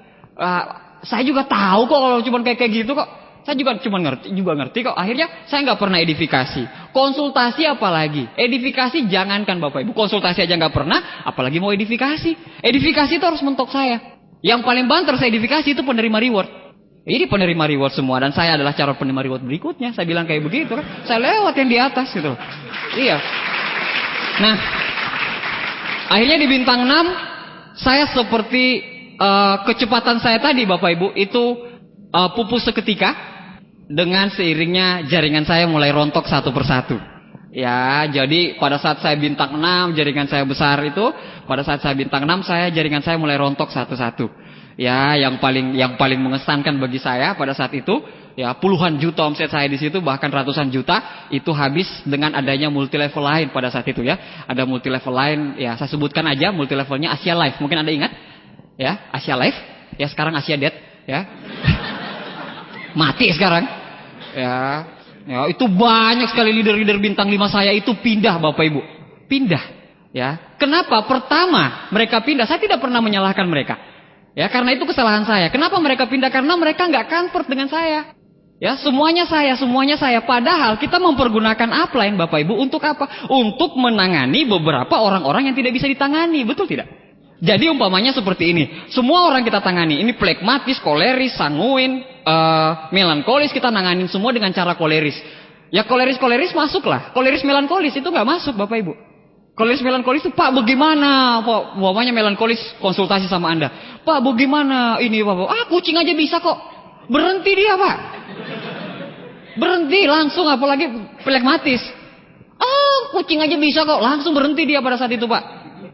Saya juga tahu kok kalau cuma kayak gitu kok. Saya juga ngerti kok. Akhirnya saya nggak pernah edifikasi. Konsultasi apalagi. Edifikasi jangankan Bapak Ibu. Konsultasi aja nggak pernah. Apalagi mau edifikasi. Edifikasi itu harus mentok saya. Yang paling banter saya edifikasi itu penerima reward. Ini penerima reward semua. Dan saya adalah calon penerima reward berikutnya. Saya bilang kayak begitu kan. Saya lewat yang di atas gitu. Iya. Nah. Akhirnya di bintang 6 saya seperti kecepatan saya tadi Bapak Ibu itu pupus seketika dengan seiringnya jaringan saya mulai rontok satu persatu. Ya, jadi pada saat saya bintang 6 jaringan saya besar itu, pada saat saya bintang 6 jaringan saya mulai rontok satu-satu. Ya, yang paling mengesankan bagi saya pada saat itu, ya puluhan juta omset saya di situ, bahkan ratusan juta itu habis dengan adanya multi level lain pada saat itu ya. Ada multi level lain, ya saya sebutkan aja multi levelnya Asia Life. Mungkin Anda ingat? Ya, Asia Life. Ya sekarang Asia Dead, ya. Mati sekarang. Ya, itu banyak sekali leader-leader bintang 5 saya itu pindah Bapak Ibu. Pindah, ya. Kenapa? Pertama, mereka pindah, saya tidak pernah menyalahkan mereka. Ya, karena itu kesalahan saya. Kenapa mereka pindah? Karena mereka nggak comfort dengan saya. Ya, semuanya saya. Padahal kita mempergunakan upline Bapak Ibu untuk apa? Untuk menangani beberapa orang-orang yang tidak bisa ditangani, betul tidak? Jadi umpamanya seperti ini. Semua orang kita tangani. Ini plekmatis, koleris, sanguin, melankolis kita nanganin semua dengan cara koleris. Ya koleris masuklah. Koleris melankolis itu nggak masuk Bapak Ibu. Koleris melankolis itu, Pak bagaimana? Pak, umpamanya melankolis konsultasi sama Anda. Pak bagaimana ini Pak? Kucing aja bisa kok. Berhenti dia Pak. Berhenti langsung, apalagi plekmatis. Kucing aja bisa kok. Langsung berhenti dia pada saat itu Pak.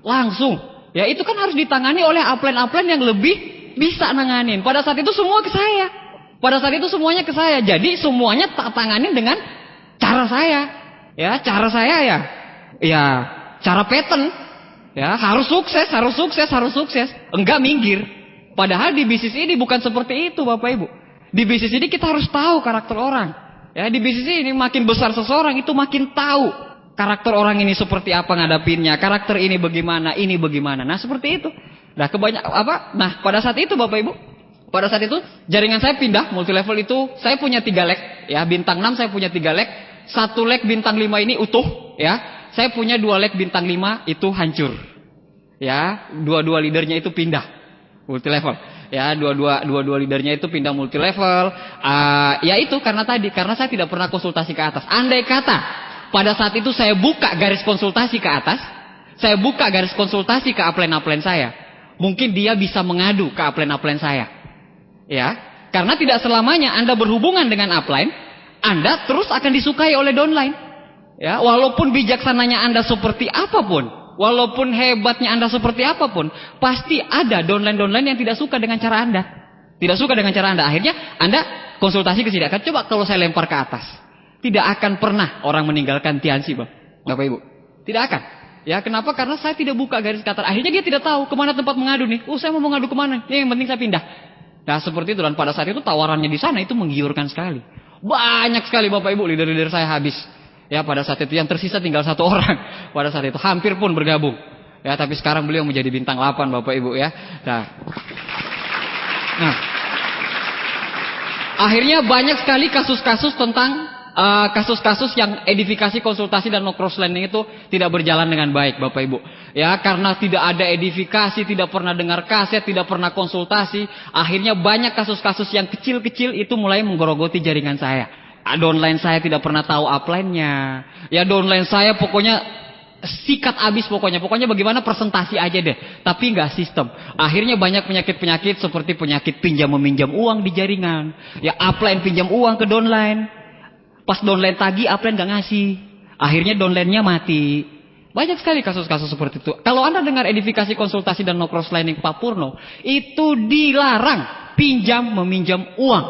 Langsung. Ya itu kan harus ditangani oleh upline-upline yang lebih bisa nanganin. Pada saat itu semua ke saya. Pada saat itu semuanya ke saya. Jadi semuanya tak tanganin dengan cara saya. Ya cara saya ya cara pattern, ya harus sukses, enggak minggir. Padahal di bisnis ini bukan seperti itu Bapak Ibu. Di bisnis ini kita harus tahu karakter orang. Ya di bisnis ini makin besar seseorang itu makin tahu karakter orang ini seperti apa ngadapinnya, karakter ini bagaimana. Nah seperti itu. Nah pada saat itu Bapak Ibu, pada saat itu jaringan saya pindah multi level itu, saya punya 3 leg, ya bintang 6 saya punya 3 leg, 1 leg bintang 5 ini utuh, ya. Saya punya 2 leg bintang 5 itu hancur. Ya, 2 leadernya itu pindah. multi level. Ya, dua leadernya itu pindah multi level. Ya itu karena saya tidak pernah konsultasi ke atas. Andai kata pada saat itu saya buka garis konsultasi ke atas, saya buka garis konsultasi ke upline saya, mungkin dia bisa mengadu ke upline saya. Ya, karena tidak selamanya Anda berhubungan dengan upline, Anda terus akan disukai oleh downline. Ya, walaupun bijaksananya Anda seperti apapun, walaupun hebatnya Anda seperti apapun, pasti ada downline yang tidak suka dengan cara Anda. Tidak suka dengan cara Anda. Akhirnya Anda konsultasi ke sini. Coba kalau saya lempar ke atas. Tidak akan pernah orang meninggalkan Tianxi, Bapak Ibu. Tidak akan. Ya, kenapa? Karena saya tidak buka garis kata. Akhirnya dia tidak tahu kemana tempat mengadu nih. Saya mau mengadu kemana? Yang penting saya pindah. Nah, seperti itu. Dan pada saat itu tawarannya di sana itu menggiurkan sekali. Banyak sekali Bapak Ibu, leader-leader saya habis. Ya, pada saat itu yang tersisa tinggal 1 orang. Pada saat itu hampir pun bergabung. Ya, tapi sekarang beliau menjadi bintang 8 Bapak Ibu ya. Nah, akhirnya banyak sekali kasus-kasus tentang kasus-kasus yang edifikasi, konsultasi dan no cross landing itu tidak berjalan dengan baik Bapak Ibu. Ya, karena tidak ada edifikasi, tidak pernah dengar kaset, tidak pernah konsultasi, akhirnya banyak kasus-kasus yang kecil-kecil itu mulai menggerogoti jaringan saya. Downline saya tidak pernah tahu upline-nya. Ya, downline saya pokoknya sikat abis pokoknya bagaimana presentasi aja deh, tapi nggak sistem. Akhirnya banyak penyakit-penyakit seperti penyakit pinjam meminjam uang di jaringan. Ya, upline pinjam uang ke downline. Pas downline tagih, upline nggak ngasih. Akhirnya downline-nya mati. Banyak sekali kasus-kasus seperti itu. Kalau Anda dengar edifikasi, konsultasi dan no cross landing Pak Purno, itu dilarang pinjam meminjam uang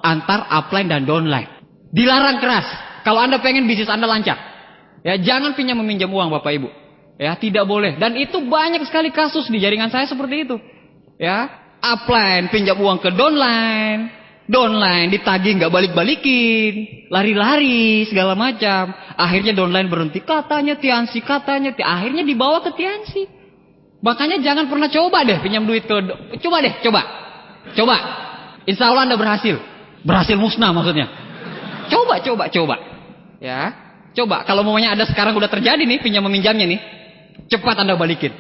antar upline dan downline. Dilarang keras. Kalau Anda pengen bisnis Anda lancar, ya jangan pinjam meminjam uang Bapak Ibu. Ya, tidak boleh. Dan itu banyak sekali kasus di jaringan saya seperti itu. Ya, upline pinjam uang ke downline, downline ditagih nggak balik-balikin, lari-lari segala macam. Akhirnya downline berhenti, katanya Tianxi, akhirnya dibawa ke Tianxi. Makanya jangan pernah coba deh pinjam duit ke, coba. Insya Allah Anda berhasil musnah maksudnya. Coba. Ya, coba. Kalau maunya ada sekarang udah terjadi nih pinjam meminjamnya nih, cepat Anda balikin.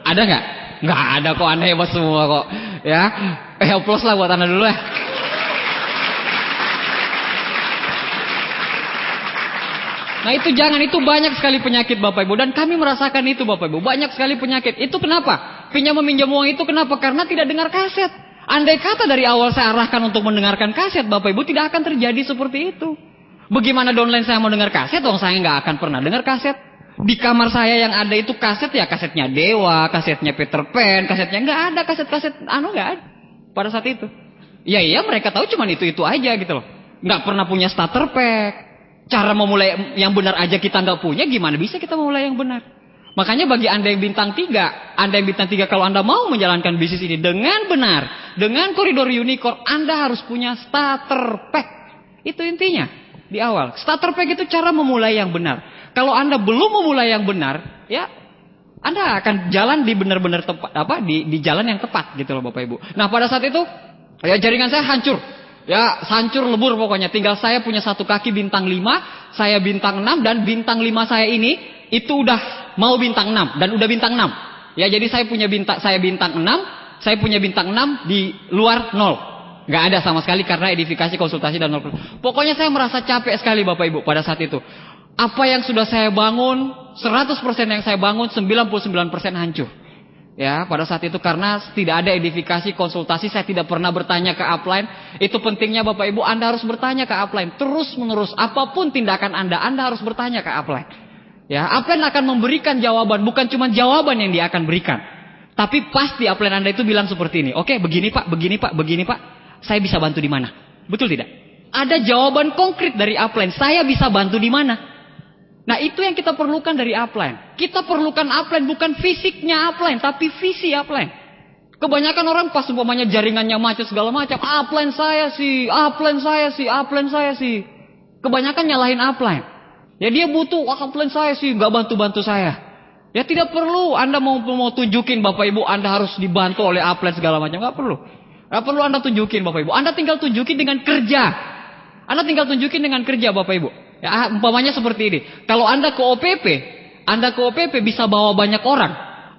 Ada nggak? Nggak ada kok, Anda hebat semua kok. Ya, plus lah buat Anda dulu ya. Nah itu jangan, itu banyak sekali penyakit Bapak Ibu. Dan kami merasakan itu Bapak Ibu. Banyak sekali penyakit. Itu kenapa? Pinjam meminjam uang itu kenapa? Karena tidak dengar kaset. Andai kata dari awal saya arahkan untuk mendengarkan kaset Bapak Ibu, tidak akan terjadi seperti itu. Bagaimana downline saya mau dengar kaset? Saya nggak akan pernah dengar kaset. Di kamar saya yang ada itu kaset ya kasetnya Dewa, kasetnya Peter Pan, kasetnya nggak ada kaset-kaset nggak ada pada saat itu. Iya mereka tahu cuman itu aja gitu loh. Nggak pernah punya starter pack. Cara memulai yang benar aja kita nggak punya, gimana bisa kita memulai yang benar? Makanya bagi Anda yang bintang 3, kalau Anda mau menjalankan bisnis ini dengan benar, dengan koridor unicorn, Anda harus punya starter pack. Itu intinya di awal. Starter pack itu cara memulai yang benar. Kalau Anda belum memulai yang benar, ya Anda akan jalan di benar-benar tepat, di jalan yang tepat gitu loh Bapak Ibu. Nah, pada saat itu ya jaringan saya hancur. Ya, hancur lebur pokoknya. Tinggal saya punya satu kaki bintang 5, saya bintang 6, dan bintang 5 saya ini itu udah mau bintang 6 dan udah bintang 6. Ya, jadi saya punya bintang 6, saya punya bintang 6 di luar 0. Nggak ada sama sekali karena edifikasi, konsultasi dan 0. Pokoknya saya merasa capek sekali Bapak Ibu pada saat itu. Apa yang sudah saya bangun, 100% yang saya bangun, 99% hancur. Ya, pada saat itu karena tidak ada edifikasi, konsultasi, saya tidak pernah bertanya ke upline. Itu pentingnya Bapak Ibu, Anda harus bertanya ke upline terus menerus. Apapun tindakan Anda harus bertanya ke upline. Ya, upline akan memberikan jawaban, bukan cuma jawaban yang dia akan berikan. Tapi pasti upline Anda itu bilang seperti ini. Oke, begini Pak. Saya bisa bantu di mana? Betul tidak? Ada jawaban konkret dari upline. Saya bisa bantu di mana? Nah, itu yang kita perlukan dari upline. Kita perlukan upline bukan fisiknya upline, tapi visi upline. Kebanyakan orang pas umpamanya jaringannya macet segala macam, upline saya sih. Kebanyakan nyalahin upline. Ya dia butuh upline saya sih, nggak bantu-bantu saya. Ya tidak perlu Anda mau tunjukin Bapak Ibu Anda harus dibantu oleh upline segala macam, nggak perlu. Nggak perlu Anda tunjukin Bapak Ibu. Anda tinggal tunjukin dengan kerja. Bapak Ibu. Ya, umpamanya seperti ini. Kalau Anda ke OPP bisa bawa banyak orang.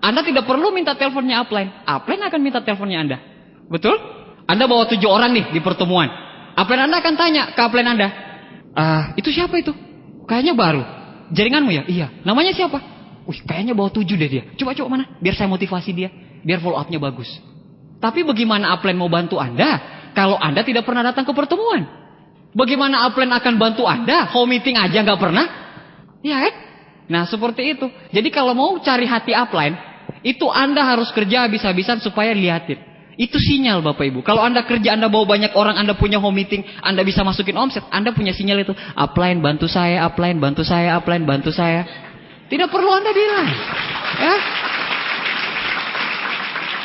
Anda tidak perlu minta teleponnya upline. Upline akan minta teleponnya Anda. Betul? Anda bawa 7 orang nih di pertemuan. Upline Anda akan tanya ke upline Anda. Itu siapa itu? Kayaknya baru. Jaringanmu ya? Iya. Namanya siapa? Wih, kayaknya bawa 7 deh dia. Coba mana? Biar saya motivasi dia. Biar follow up-nya bagus. Tapi bagaimana upline mau bantu Anda kalau Anda tidak pernah datang ke pertemuan? Bagaimana upline akan bantu Anda? Home meeting aja nggak pernah? Ya kan? Nah seperti itu. Jadi kalau mau cari hati upline, itu Anda harus kerja habis-habisan supaya lihatin. Itu sinyal Bapak Ibu. Kalau Anda kerja, Anda bawa banyak orang, Anda punya home meeting, Anda bisa masukin omset, Anda punya sinyal itu. Upline bantu saya, upline bantu saya, upline bantu saya. Tidak perlu Anda bilang. Ya.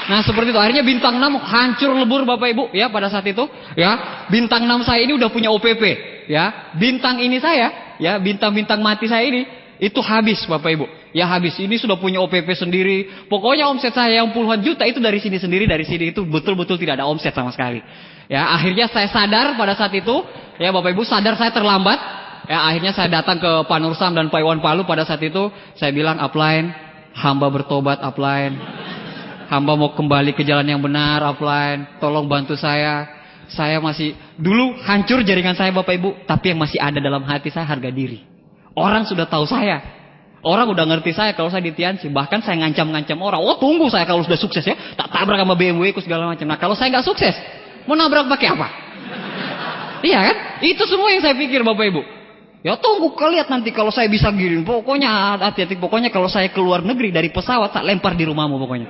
Nah seperti itu. Akhirnya bintang 6 hancur lebur Bapak Ibu. Ya pada saat itu. Ya. Bintang 6 saya ini udah punya OPP. Ya. Bintang ini saya. Ya. Bintang-bintang mati saya ini. Itu habis Bapak Ibu. Ya habis. Ini sudah punya OPP sendiri. Pokoknya omset saya yang puluhan juta itu dari sini sendiri. Dari sini itu betul-betul tidak ada omset sama sekali. Ya akhirnya saya sadar pada saat itu. Ya Bapak Ibu sadar saya terlambat. Ya akhirnya saya datang ke Pak Nursam dan Pak Iwan Palu pada saat itu. Saya bilang upline. Hamba bertobat upline. Hamba mau kembali ke jalan yang benar upline. Tolong bantu saya. Saya masih. Dulu hancur jaringan saya Bapak Ibu. Tapi yang masih ada dalam hati saya harga diri. Orang sudah tahu saya. Orang udah ngerti saya kalau saya di Tiansi. Bahkan saya ngancam-ngancam orang. Oh tunggu saya kalau sudah sukses ya. Tak tabrak sama BMW ku segala macam. Nah kalau saya nggak sukses. Mau nabrak pakai apa? Iya kan? Itu semua yang saya pikir Bapak Ibu. Ya tunggu lihat nanti kalau saya bisa gini. Pokoknya hati-hati. Pokoknya kalau saya keluar negeri dari pesawat. Tak lempar di rumahmu pokoknya.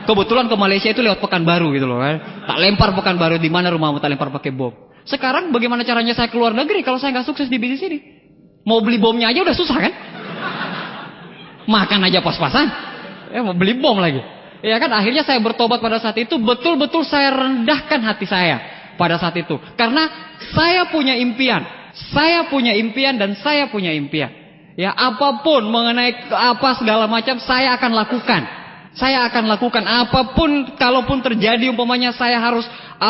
Kebetulan ke Malaysia itu lewat Pekanbaru gitu loh kan. Tak lempar Pekanbaru. Di mana rumahmu tak lempar pakai bom. Sekarang bagaimana caranya saya keluar negeri kalau saya nggak sukses di bisnis ini? Mau beli bomnya aja udah susah kan? Makan aja pas-pasan. Ya mau beli bom lagi. Ya kan akhirnya saya bertobat pada saat itu. Betul-betul saya rendahkan hati saya pada saat itu. Karena saya punya impian. Saya punya impian dan saya punya impian. Ya apapun mengenai apa segala macam saya akan lakukan. Saya akan lakukan apapun, kalaupun terjadi umpamanya saya harus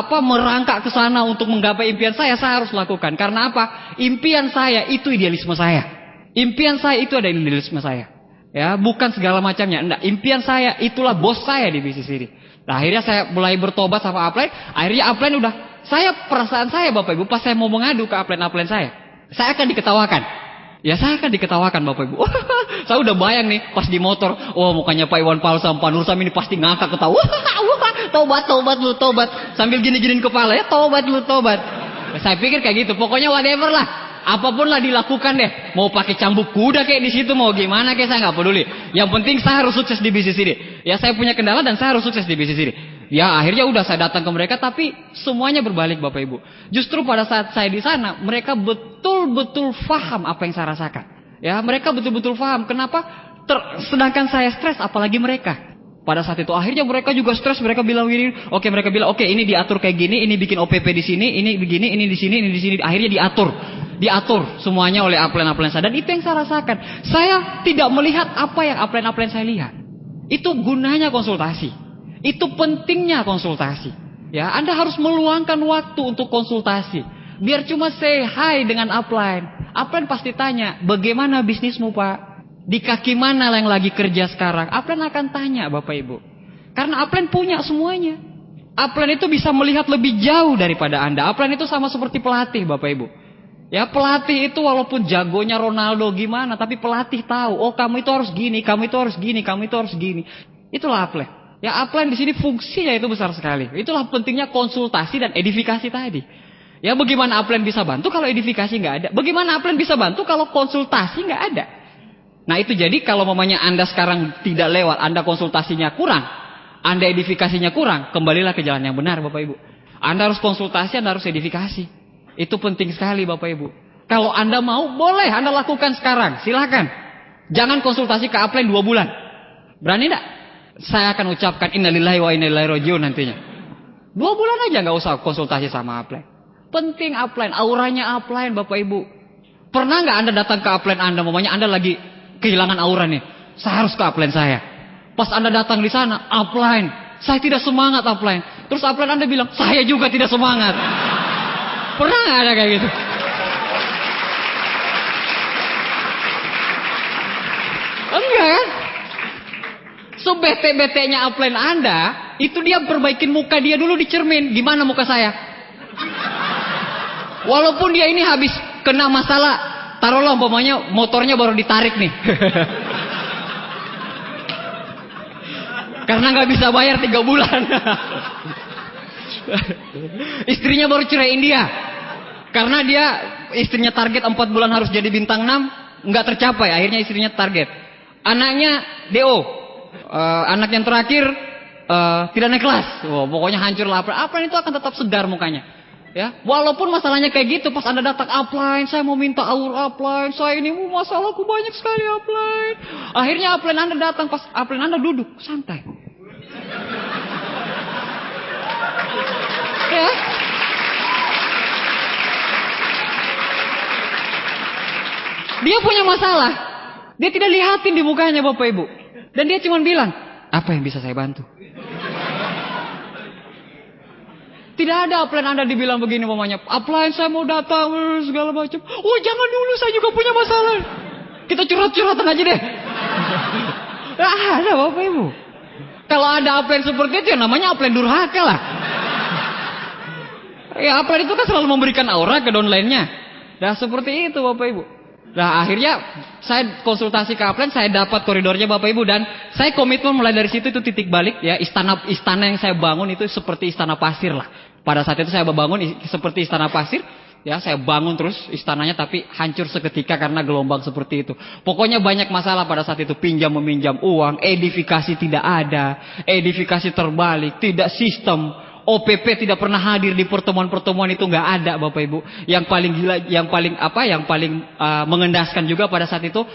merangkak ke sana untuk menggapai impian saya harus lakukan. Karena apa? Impian saya itu idealisme saya. Impian saya itu ada idealisme saya. Ya, bukan segala macamnya. Enggak, impian saya itulah bos saya di bisnis ini. Nah, akhirnya saya mulai bertobat sama upline. Akhirnya upline perasaan saya Bapak Ibu pas saya mau mengadu ke upline saya akan diketawakan. Ya saya akan diketawakan Bapak Ibu. Saya udah bayang nih pas di motor. Oh mukanya Pak Iwan Palu sama Pak Nursam ini pasti ngakak ketawa. Tobat lu tobat. Sambil gini-giniin kepala ya. Tobat lu tobat. Saya pikir kayak gitu. Pokoknya whatever lah. Apapun lah dilakukan deh. Mau pakai cambuk kuda kayak di situ. Mau gimana kayak saya nggak peduli. Yang penting saya harus sukses di bisnis ini. Ya saya punya kendala dan saya harus sukses di bisnis ini. Ya akhirnya udah saya datang ke mereka. Tapi semuanya berbalik Bapak Ibu. Justru pada saat saya di sana. Mereka betul-betul paham apa yang saya rasakan. Ya mereka betul-betul paham. Kenapa? Sedangkan saya stres. Apalagi mereka. Pada saat itu akhirnya mereka juga stres, mereka bilang gini, mereka bilang ini diatur kayak gini, ini bikin OPP di sini, ini begini, ini di sini, ini di sini. Akhirnya diatur semuanya oleh upline saya. Dan itu yang saya rasakan. Saya tidak melihat apa yang upline saya lihat. Itu gunanya konsultasi. Itu pentingnya konsultasi. Ya, Anda harus meluangkan waktu untuk konsultasi. Biar cuma say hi dengan upline. Upline pasti tanya, bagaimana bisnismu Pak? Di kaki mana yang lagi kerja sekarang? Upline akan tanya Bapak Ibu. Karena upline punya semuanya. Upline itu bisa melihat lebih jauh daripada Anda. Upline itu sama seperti pelatih Bapak Ibu. Ya pelatih itu walaupun jagonya Ronaldo gimana. Tapi pelatih tahu. Oh kamu itu harus gini, kamu itu harus gini, kamu itu harus gini. Itulah upline. Ya upline di sini fungsinya itu besar sekali. Itulah pentingnya konsultasi dan edifikasi tadi. Ya bagaimana upline bisa bantu kalau edifikasi nggak ada? Bagaimana upline bisa bantu kalau konsultasi nggak ada? Nah itu jadi kalau mamanya Anda sekarang tidak lewat, Anda konsultasinya kurang, Anda edifikasinya kurang, kembalilah ke jalan yang benar Bapak Ibu. Anda harus konsultasi, Anda harus edifikasi. Itu penting sekali Bapak Ibu. Kalau Anda mau, boleh Anda lakukan sekarang, silakan. Jangan konsultasi ke upline 2 bulan. Berani enggak? Saya akan ucapkan innalillahi wa inna ilaihi rajiun nantinya. 2 bulan aja nggak usah konsultasi sama upline. Penting upline, auranya upline Bapak Ibu. Pernah nggak Anda datang ke upline Anda, mamanya Anda lagi kehilangan aura nih, saya harus ke upline saya. Pas Anda datang di sana, upline, saya tidak semangat upline. Terus upline Anda bilang, saya juga tidak semangat. Pernah nggak ada kayak gitu? Enggak kan? sebete-betenya upline Anda, itu dia perbaikin muka dia dulu di cermin. Gimana muka saya? Walaupun dia ini habis kena masalah, taruhlah umpamanya motornya baru ditarik nih. Karena nggak bisa bayar 3 bulan. Istrinya baru ceraiin dia. Karena dia istrinya target 4 bulan harus jadi bintang 6, nggak tercapai. Akhirnya istrinya target. Anaknya DO. Anak yang terakhir tidak naik kelas. Wow, pokoknya hancur lah. Upline itu akan tetap segar mukanya. Ya, walaupun masalahnya kayak gitu, pas Anda datang upline, saya mau minta aur upline, saya ini masalahku banyak sekali upline. Akhirnya upline Anda datang, pas upline Anda duduk santai. Ya. Dia punya masalah. Dia tidak lihatin di mukanya Bapak Ibu. Dan dia cuma bilang, apa yang bisa saya bantu? Tidak ada upline Anda dibilang begini mamanya, upline saya mau datang segala macam. Oh jangan dulu, saya juga punya masalah. Kita curhat-curhatan aja deh. Ada Bapak Ibu. Kalau ada upline seperti itu ya namanya upline durhaka lah. Ya upline itu kan selalu memberikan aura ke downline-nya. Nah seperti itu Bapak Ibu. Nah akhirnya saya konsultasi ke upline, saya dapat koridornya Bapak Ibu, dan saya komitmen mulai dari situ. Itu titik balik ya, istana yang saya bangun itu seperti istana pasir lah. Pada saat itu saya bangun seperti istana pasir, ya saya bangun terus istananya, tapi hancur seketika karena gelombang seperti itu. Pokoknya banyak masalah pada saat itu, pinjam meminjam uang, edifikasi tidak ada, edifikasi terbalik, tidak sistem. OPP tidak pernah hadir di pertemuan-pertemuan itu, nggak ada Bapak Ibu. Yang paling gila, yang paling mengendaskan juga pada saat itu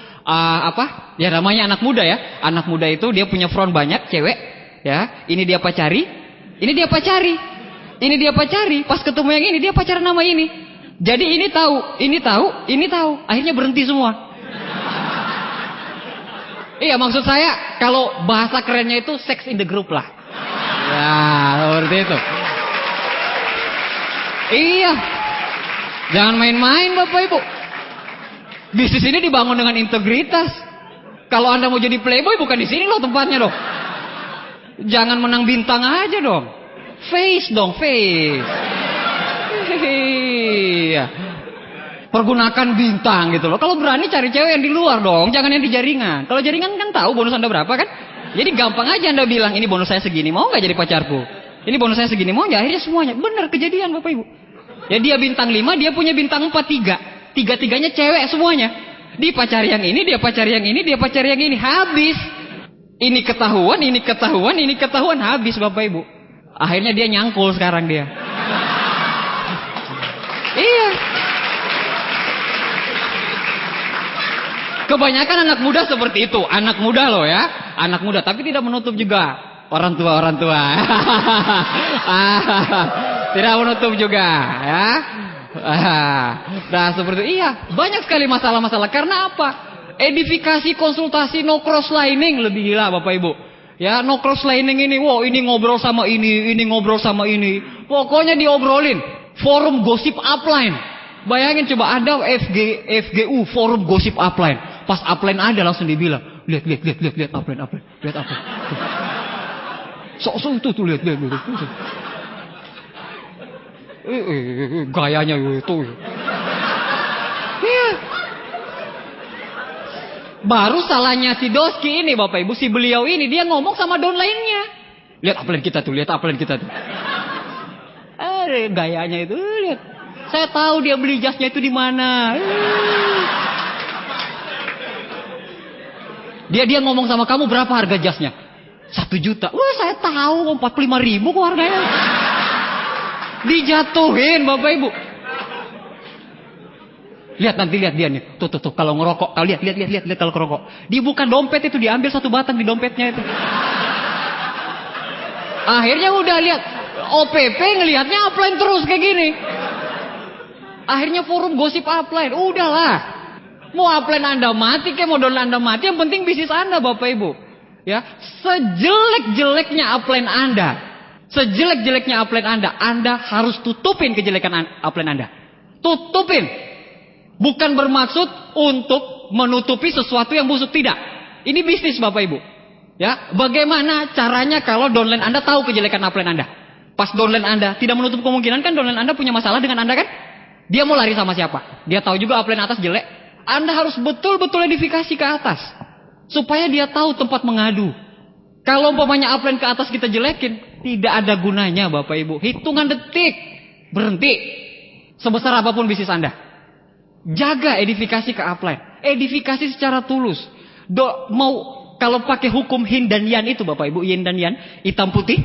ya namanya anak muda ya. Anak muda itu dia punya front banyak cewek, ya. Ini dia pacari, ini dia pacari, ini dia pacari. Pas ketemu yang ini dia pacaran nama ini. Jadi ini tahu, ini tahu, ini tahu. Akhirnya berhenti semua. Iya maksud saya kalau bahasa kerennya itu sex in the group lah. Ya, seperti itu. Iya. Jangan main-main Bapak Ibu. Bisnis ini dibangun dengan integritas. Kalau Anda mau jadi playboy bukan di sini loh tempatnya dong. Jangan menang bintang aja dong. Face dong, face. Iya. Pergunakan bintang gitu loh. Kalau berani cari cewek yang di luar dong, jangan yang di jaringan. Kalau jaringan kan tahu bonus Anda berapa kan? Jadi gampang aja Anda bilang, ini bonus saya segini, mau nggak jadi pacarku? Ini bonus saya segini, mau nggak? Akhirnya semuanya. Bener kejadian Bapak Ibu. Ya dia bintang 5, dia punya bintang 4, 3. Tiga-tiganya cewek semuanya. Dia pacari yang ini, dia pacari yang ini, dia pacari yang ini. Habis. Ini ketahuan, ini ketahuan, ini ketahuan. Habis Bapak Ibu. Akhirnya dia nyangkul sekarang dia. Iya. Kebanyakan anak muda seperti itu. Anak muda loh ya. Anak muda. Tapi tidak menutup juga orang tua. Tidak menutup juga ya. Nah seperti itu. Iya. Banyak sekali masalah-masalah. Karena apa? Edifikasi, konsultasi, no cross lining. Lebih gila Bapak Ibu. Ya no cross lining ini. Wow ini ngobrol sama ini ngobrol sama ini. Pokoknya diobrolin. Forum gosip upline. Bayangin coba ada FGU, forum gosip upline. Pas upline ada langsung dibilang, lihat upline. Lihat upline. Sok-sok itu tuh lihat. Gayanya itu. Iya. Baru salahnya si Doski ini Bapak Ibu, si beliau ini dia ngomong sama downline-nya. Lihat upline kita tuh, gayanya itu, lihat. Saya tahu dia beli jasnya itu di mana. Dia ngomong sama kamu berapa harga jasnya? 1 juta. Wah saya tahu 45.000 kok harganya. Dijatuhin Bapak Ibu. Lihat dia nih. Tuh kalau ngerokok. Kalau lihat kalau ngerokok. Dia bukan dompet itu, diambil 1 batang di dompetnya itu. Akhirnya udah lihat OPP ngelihatnya upline terus kayak gini. Akhirnya forum gosip upline. Udahlah. Mau upline Anda mati kayak modal Anda mati, yang penting bisnis Anda Bapak Ibu. Ya, sejelek-jeleknya upline Anda, Anda harus tutupin kejelekan upline Anda. Tutupin. Bukan bermaksud untuk menutupi sesuatu yang busuk, tidak. Ini bisnis Bapak Ibu. Ya, bagaimana caranya kalau downline Anda tahu kejelekan upline Anda? Pas downline Anda tidak menutup kemungkinan kan downline Anda punya masalah dengan Anda kan? Dia mau lari sama siapa? Dia tahu juga upline atas jelek. Anda harus betul-betul edifikasi ke atas supaya dia tahu tempat mengadu. Kalau umpamanya upline ke atas kita jelekin, tidak ada gunanya Bapak Ibu. Hitungan detik berhenti. Sebesar apapun bisnis Anda. Jaga edifikasi ke upline. Edifikasi secara tulus. Kalau pakai hukum yin dan yang itu Bapak Ibu, yin dan yang, hitam putih,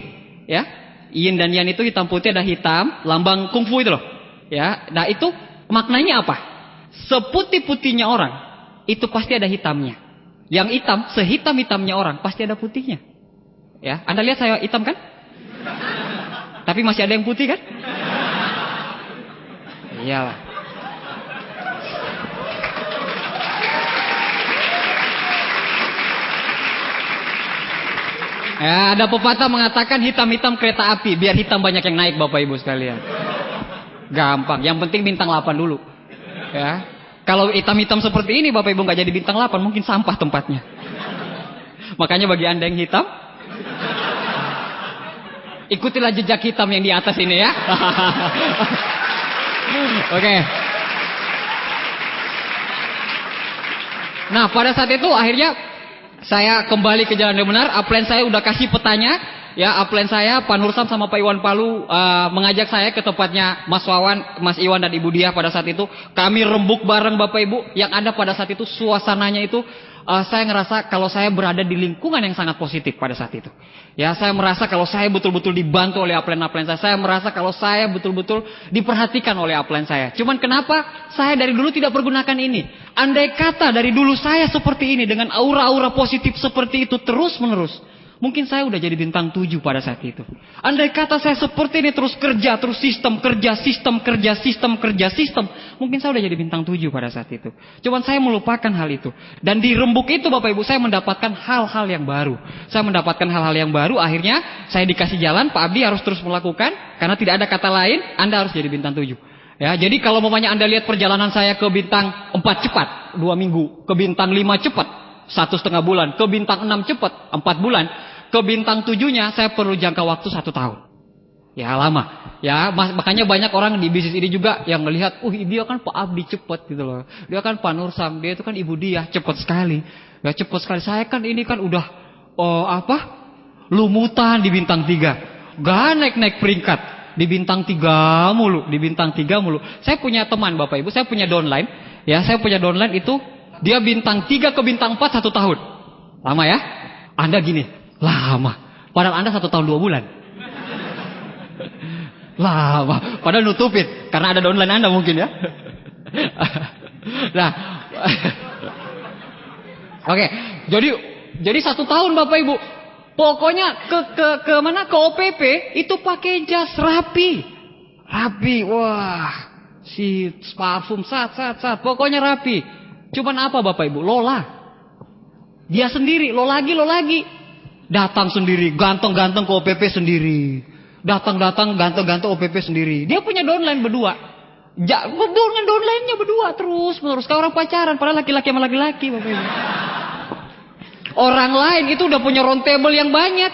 ya. Yin dan yang itu hitam putih ada hitam, lambang kungfu itu loh. Ya, nah itu maknanya apa? Seputih-putihnya orang, itu pasti ada hitamnya. Yang hitam, sehitam-hitamnya orang, pasti ada putihnya. Ya, Anda lihat saya hitam kan? Tapi masih ada yang putih kan? Iyalah. Ya, ada pepatah mengatakan hitam-hitam kereta api, biar hitam banyak yang naik Bapak Ibu sekalian. Gampang, yang penting bintang 8 dulu. Ya. Kalau hitam-hitam seperti ini Bapak Ibu nggak jadi bintang 8, mungkin sampah tempatnya. Makanya bagi Anda yang hitam, ikutilah jejak hitam yang di atas ini ya. Oke. Nah, pada saat itu akhirnya saya kembali ke jalan yang benar. Upline saya udah kasih petanya. Ya, upline saya Pak Nursam sama Pak Iwan Palu mengajak saya ke tempatnya Mas Wawan, Mas Iwan dan Ibu Diah pada saat itu. Kami rembuk bareng Bapak Ibu. Yang ada pada saat itu suasananya itu saya ngerasa kalau saya berada di lingkungan yang sangat positif pada saat itu. Ya, saya merasa kalau saya betul-betul dibantu oleh upline-upline saya. Saya merasa kalau saya betul-betul diperhatikan oleh upline saya. Cuman kenapa saya dari dulu tidak pergunakan ini? Andai kata dari dulu saya seperti ini dengan aura-aura positif seperti itu terus-menerus, mungkin saya udah jadi bintang 7 pada saat itu. Andai kata saya seperti ini terus kerja, terus sistem, mungkin saya udah jadi bintang 7 pada saat itu. Cuman saya melupakan hal itu. Dan di rembuk itu Bapak Ibu, saya mendapatkan hal-hal yang baru. Saya mendapatkan hal-hal yang baru, akhirnya saya dikasih jalan, Pak Abdi harus terus melakukan, karena tidak ada kata lain, Anda harus jadi bintang 7. Ya, jadi kalau umpamanya Anda lihat perjalanan saya ke bintang 4 cepat, 2 minggu, ke bintang 5 cepat, 1,5 bulan, ke bintang 6 cepat, 4 bulan, ke bintang 7-nya saya perlu jangka waktu 1 tahun. Ya lama. Ya makanya banyak orang di bisnis ini juga yang melihat, dia kan Pak Abdi cepat gitu loh. Dia kan Pak Nursam, dia itu kan Ibu Diah cepat sekali. Ya cepat sekali. Saya kan ini kan udah lumutan di bintang 3. Gak naik-naik peringkat. Di bintang 3 mulu, di bintang 3 mulu. Saya punya teman Bapak Ibu, saya punya downline. Ya, saya punya downline itu dia bintang 3 ke bintang 4 1 tahun. Lama ya? Anda gini, lama. Padahal Anda 1 tahun 2 bulan. Lama. Padahal nutupin. Karena ada downline Anda mungkin ya. Nah. Oke. Jadi 1 tahun Bapak Ibu. Pokoknya ke mana? Ke OPP itu pakai jas rapi. Rapi. Wah. Si parfum sat. Pokoknya rapi. Cuman apa Bapak Ibu? Lola. Dia sendiri, lo lagi. Datang sendiri, ganteng-ganteng ke OPP sendiri. Datang ganteng-ganteng OPP sendiri. Dia punya downline berdua. Dengan downline-nya berdua terus menerus kayak orang pacaran, padahal laki-laki sama laki-laki Bapak Ibu. Orang lain itu udah punya roundtable yang banyak.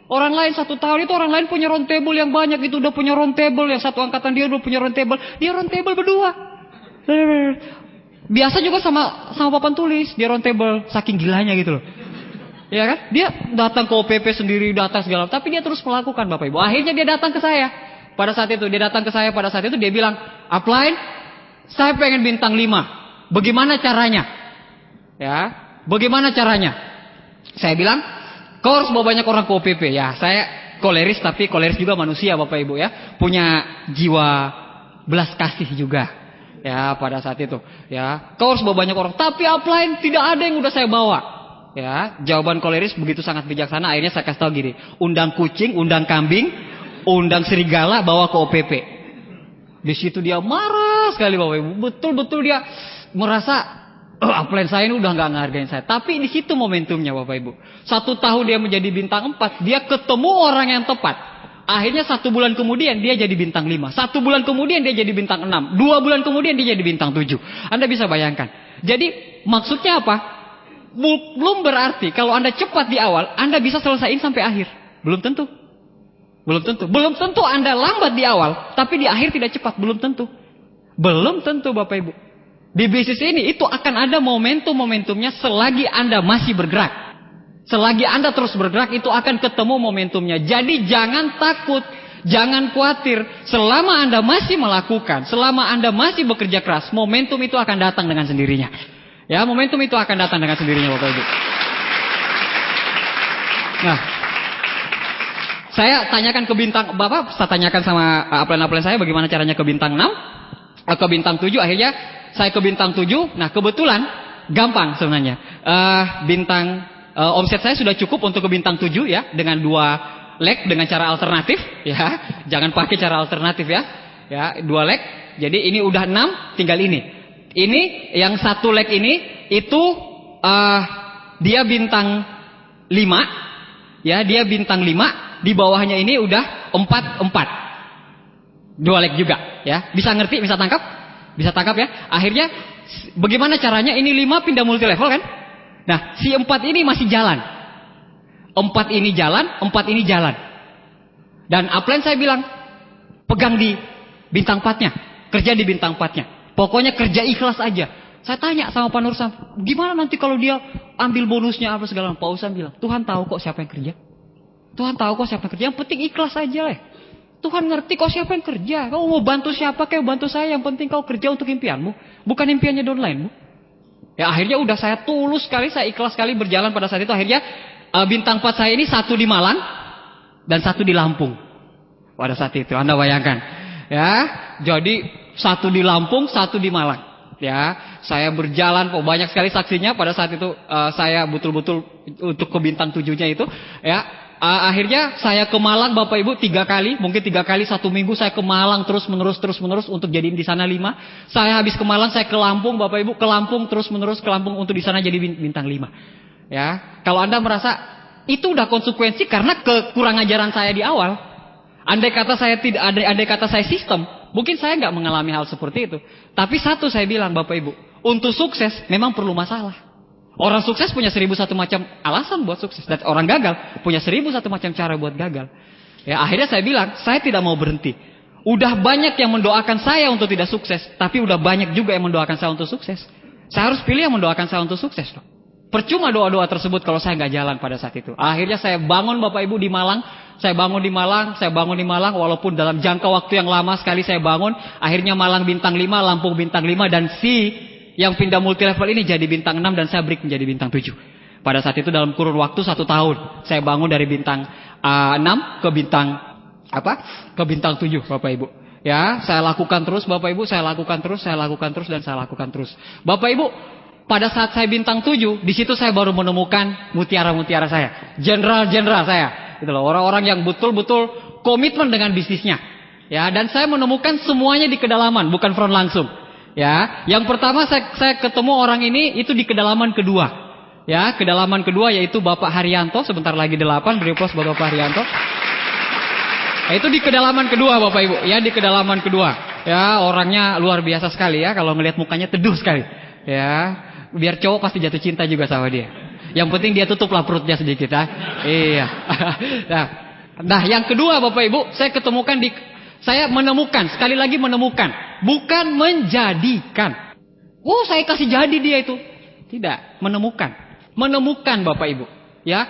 Orang lain 1 tahun itu orang lain punya roundtable yang banyak, itu udah punya roundtable yang satu angkatan dia udah punya roundtable. Dia roundtable berdua. Biasa juga sama papan tulis, dia roundtable saking gilanya gitu loh. Ya kan? Dia datang ke OPP sendiri, datang segala, tapi dia terus melakukan Bapak Ibu. Akhirnya dia datang ke saya. Pada saat itu dia bilang, "Upline, saya pengen bintang 5. Bagaimana caranya?" Ya, bagaimana caranya? Saya bilang, "Kau harus bawa banyak orang ke OPP." Ya, saya koleris tapi koleris juga manusia Bapak Ibu ya. Punya jiwa belas kasih juga. Ya, pada saat itu, ya, kau harus bawa banyak orang. Tapi upline tidak ada yang udah saya bawa. Ya, jawaban koleris begitu sangat bijaksana. Akhirnya saya kasih tahu gini, undang kucing, undang kambing, undang serigala, bawa ke OPP. Di situ dia marah sekali Bapak Ibu. Betul-betul dia merasa upline saya ini udah nggak ngehargain saya. Tapi di situ momentumnya Bapak Ibu. 1 tahun dia menjadi bintang 4, dia ketemu orang yang tepat. Akhirnya 1 bulan kemudian dia jadi bintang 5. 1 bulan kemudian dia jadi bintang 6. 2 bulan kemudian dia jadi bintang 7. Anda bisa bayangkan. Jadi maksudnya apa? Belum berarti kalau Anda cepat di awal, Anda bisa selesaiin sampai akhir. Belum tentu. Belum tentu. Belum tentu Anda lambat di awal, tapi di akhir tidak cepat. Belum tentu. Belum tentu Bapak Ibu. Di bisnis ini itu akan ada momentum-momentumnya selagi Anda masih bergerak. Selagi Anda terus bergerak itu akan ketemu momentumnya. Jadi jangan takut, jangan khawatir. Selama Anda masih melakukan, selama Anda masih bekerja keras, momentum itu akan datang dengan sendirinya. Ya, momentum itu akan datang dengan sendirinya Bapak Ibu. Nah, saya tanyakan ke bintang Bapak, saya tanyakan sama upline saya bagaimana caranya ke bintang 6, ke bintang 7, akhirnya saya ke bintang 7. Nah, kebetulan gampang sebenarnya. Omset saya sudah cukup untuk ke bintang 7 ya, dengan 2 leg dengan cara alternatif ya. Jangan pakai cara alternatif ya. Ya, 2 leg. Jadi ini udah 6, tinggal ini. Ini yang 1 leg ini itu dia bintang 5 ya, dia bintang 5, di bawahnya ini udah 4. 2 leg juga ya. Bisa ngerti, bisa tangkap? Bisa tangkap ya. Akhirnya bagaimana caranya ini 5 pindah multi level kan? Nah, si 4 ini masih jalan. 4 ini jalan, 4 ini jalan. Dan upline saya bilang, pegang di bintang 4-nya, kerja di bintang 4-nya. Pokoknya kerja ikhlas aja. Saya tanya sama Pak Nur Sam, gimana nanti kalau dia ambil bonusnya apa segala. Pak Usam bilang, Tuhan tahu kok siapa yang kerja. Tuhan tahu kok siapa yang kerja. Yang penting ikhlas aja lah. Tuhan ngerti kok siapa yang kerja. Kau mau bantu siapa kayak bantu saya. Yang penting kau kerja untuk impianmu, bukan impiannya downline-mu. Ya akhirnya udah saya tulus sekali, saya ikhlas sekali berjalan pada saat itu. Akhirnya bintang 4 saya ini 1 di Malang dan 1 di Lampung. Pada saat itu Anda bayangkan. Ya, jadi 1 di Lampung, 1 di Malang. Ya, saya berjalan, banyak sekali saksinya pada saat itu. Saya betul-betul untuk ke bintang 7-nya itu. Ya, akhirnya saya ke Malang Bapak Ibu 3 kali, mungkin 3 kali 1 minggu saya ke Malang terus menerus untuk jadiin di sana 5. Saya habis ke Malang saya ke Lampung Bapak Ibu, ke Lampung terus menerus ke Lampung untuk di sana jadi bintang 5. Ya, kalau Anda merasa itu udah konsekuensi karena kekurang ajaran saya di awal. Andai kata saya sistem, mungkin saya nggak mengalami hal seperti itu. Tapi satu saya bilang Bapak Ibu, untuk sukses memang perlu masalah. Orang sukses punya 1001 macam alasan buat sukses, dan orang gagal punya 1001 macam cara buat gagal. Ya akhirnya saya bilang, saya tidak mau berhenti. Udah banyak yang mendoakan saya untuk tidak sukses, tapi udah banyak juga yang mendoakan saya untuk sukses. Saya harus pilih yang mendoakan saya untuk sukses loh. Percuma doa-doa tersebut kalau saya nggak jalan pada saat itu. Akhirnya saya bangun Bapak Ibu di Malang. Saya bangun di Malang, walaupun dalam jangka waktu yang lama sekali saya bangun. Akhirnya Malang bintang 5, Lampung bintang 5, dan yang pindah multi level ini jadi bintang 6 dan saya break menjadi bintang 7. Pada saat itu dalam kurun waktu 1 tahun. Saya bangun dari bintang 6 ke bintang Ke bintang 7 Bapak Ibu. Ya, saya lakukan terus Bapak Ibu, saya lakukan terus Bapak Ibu. Pada saat saya bintang 7, di situ saya baru menemukan mutiara-mutiara saya, jenderal-jenderal saya. Gitu loh, orang-orang yang betul-betul komitmen dengan bisnisnya. Ya, dan saya menemukan semuanya di kedalaman, bukan front langsung. Ya, yang pertama saya ketemu orang ini itu di kedalaman kedua. Ya, kedalaman kedua yaitu Bapak Haryanto, sebentar lagi 8, beri aplaus buat Bapak Haryanto. Nah, itu di kedalaman kedua Bapak Ibu, ya di kedalaman kedua. Ya, orangnya luar biasa sekali ya, kalau ngelihat mukanya teduh sekali. Ya, biar cowok pasti jatuh cinta juga sama dia. Yang penting dia tutuplah perutnya sedikit ya. Iya. Nah, yang kedua Bapak Ibu, saya menemukan, sekali lagi menemukan, bukan menjadikan. Oh, saya kasih jadi dia itu. Tidak, menemukan. Menemukan Bapak Ibu. Ya,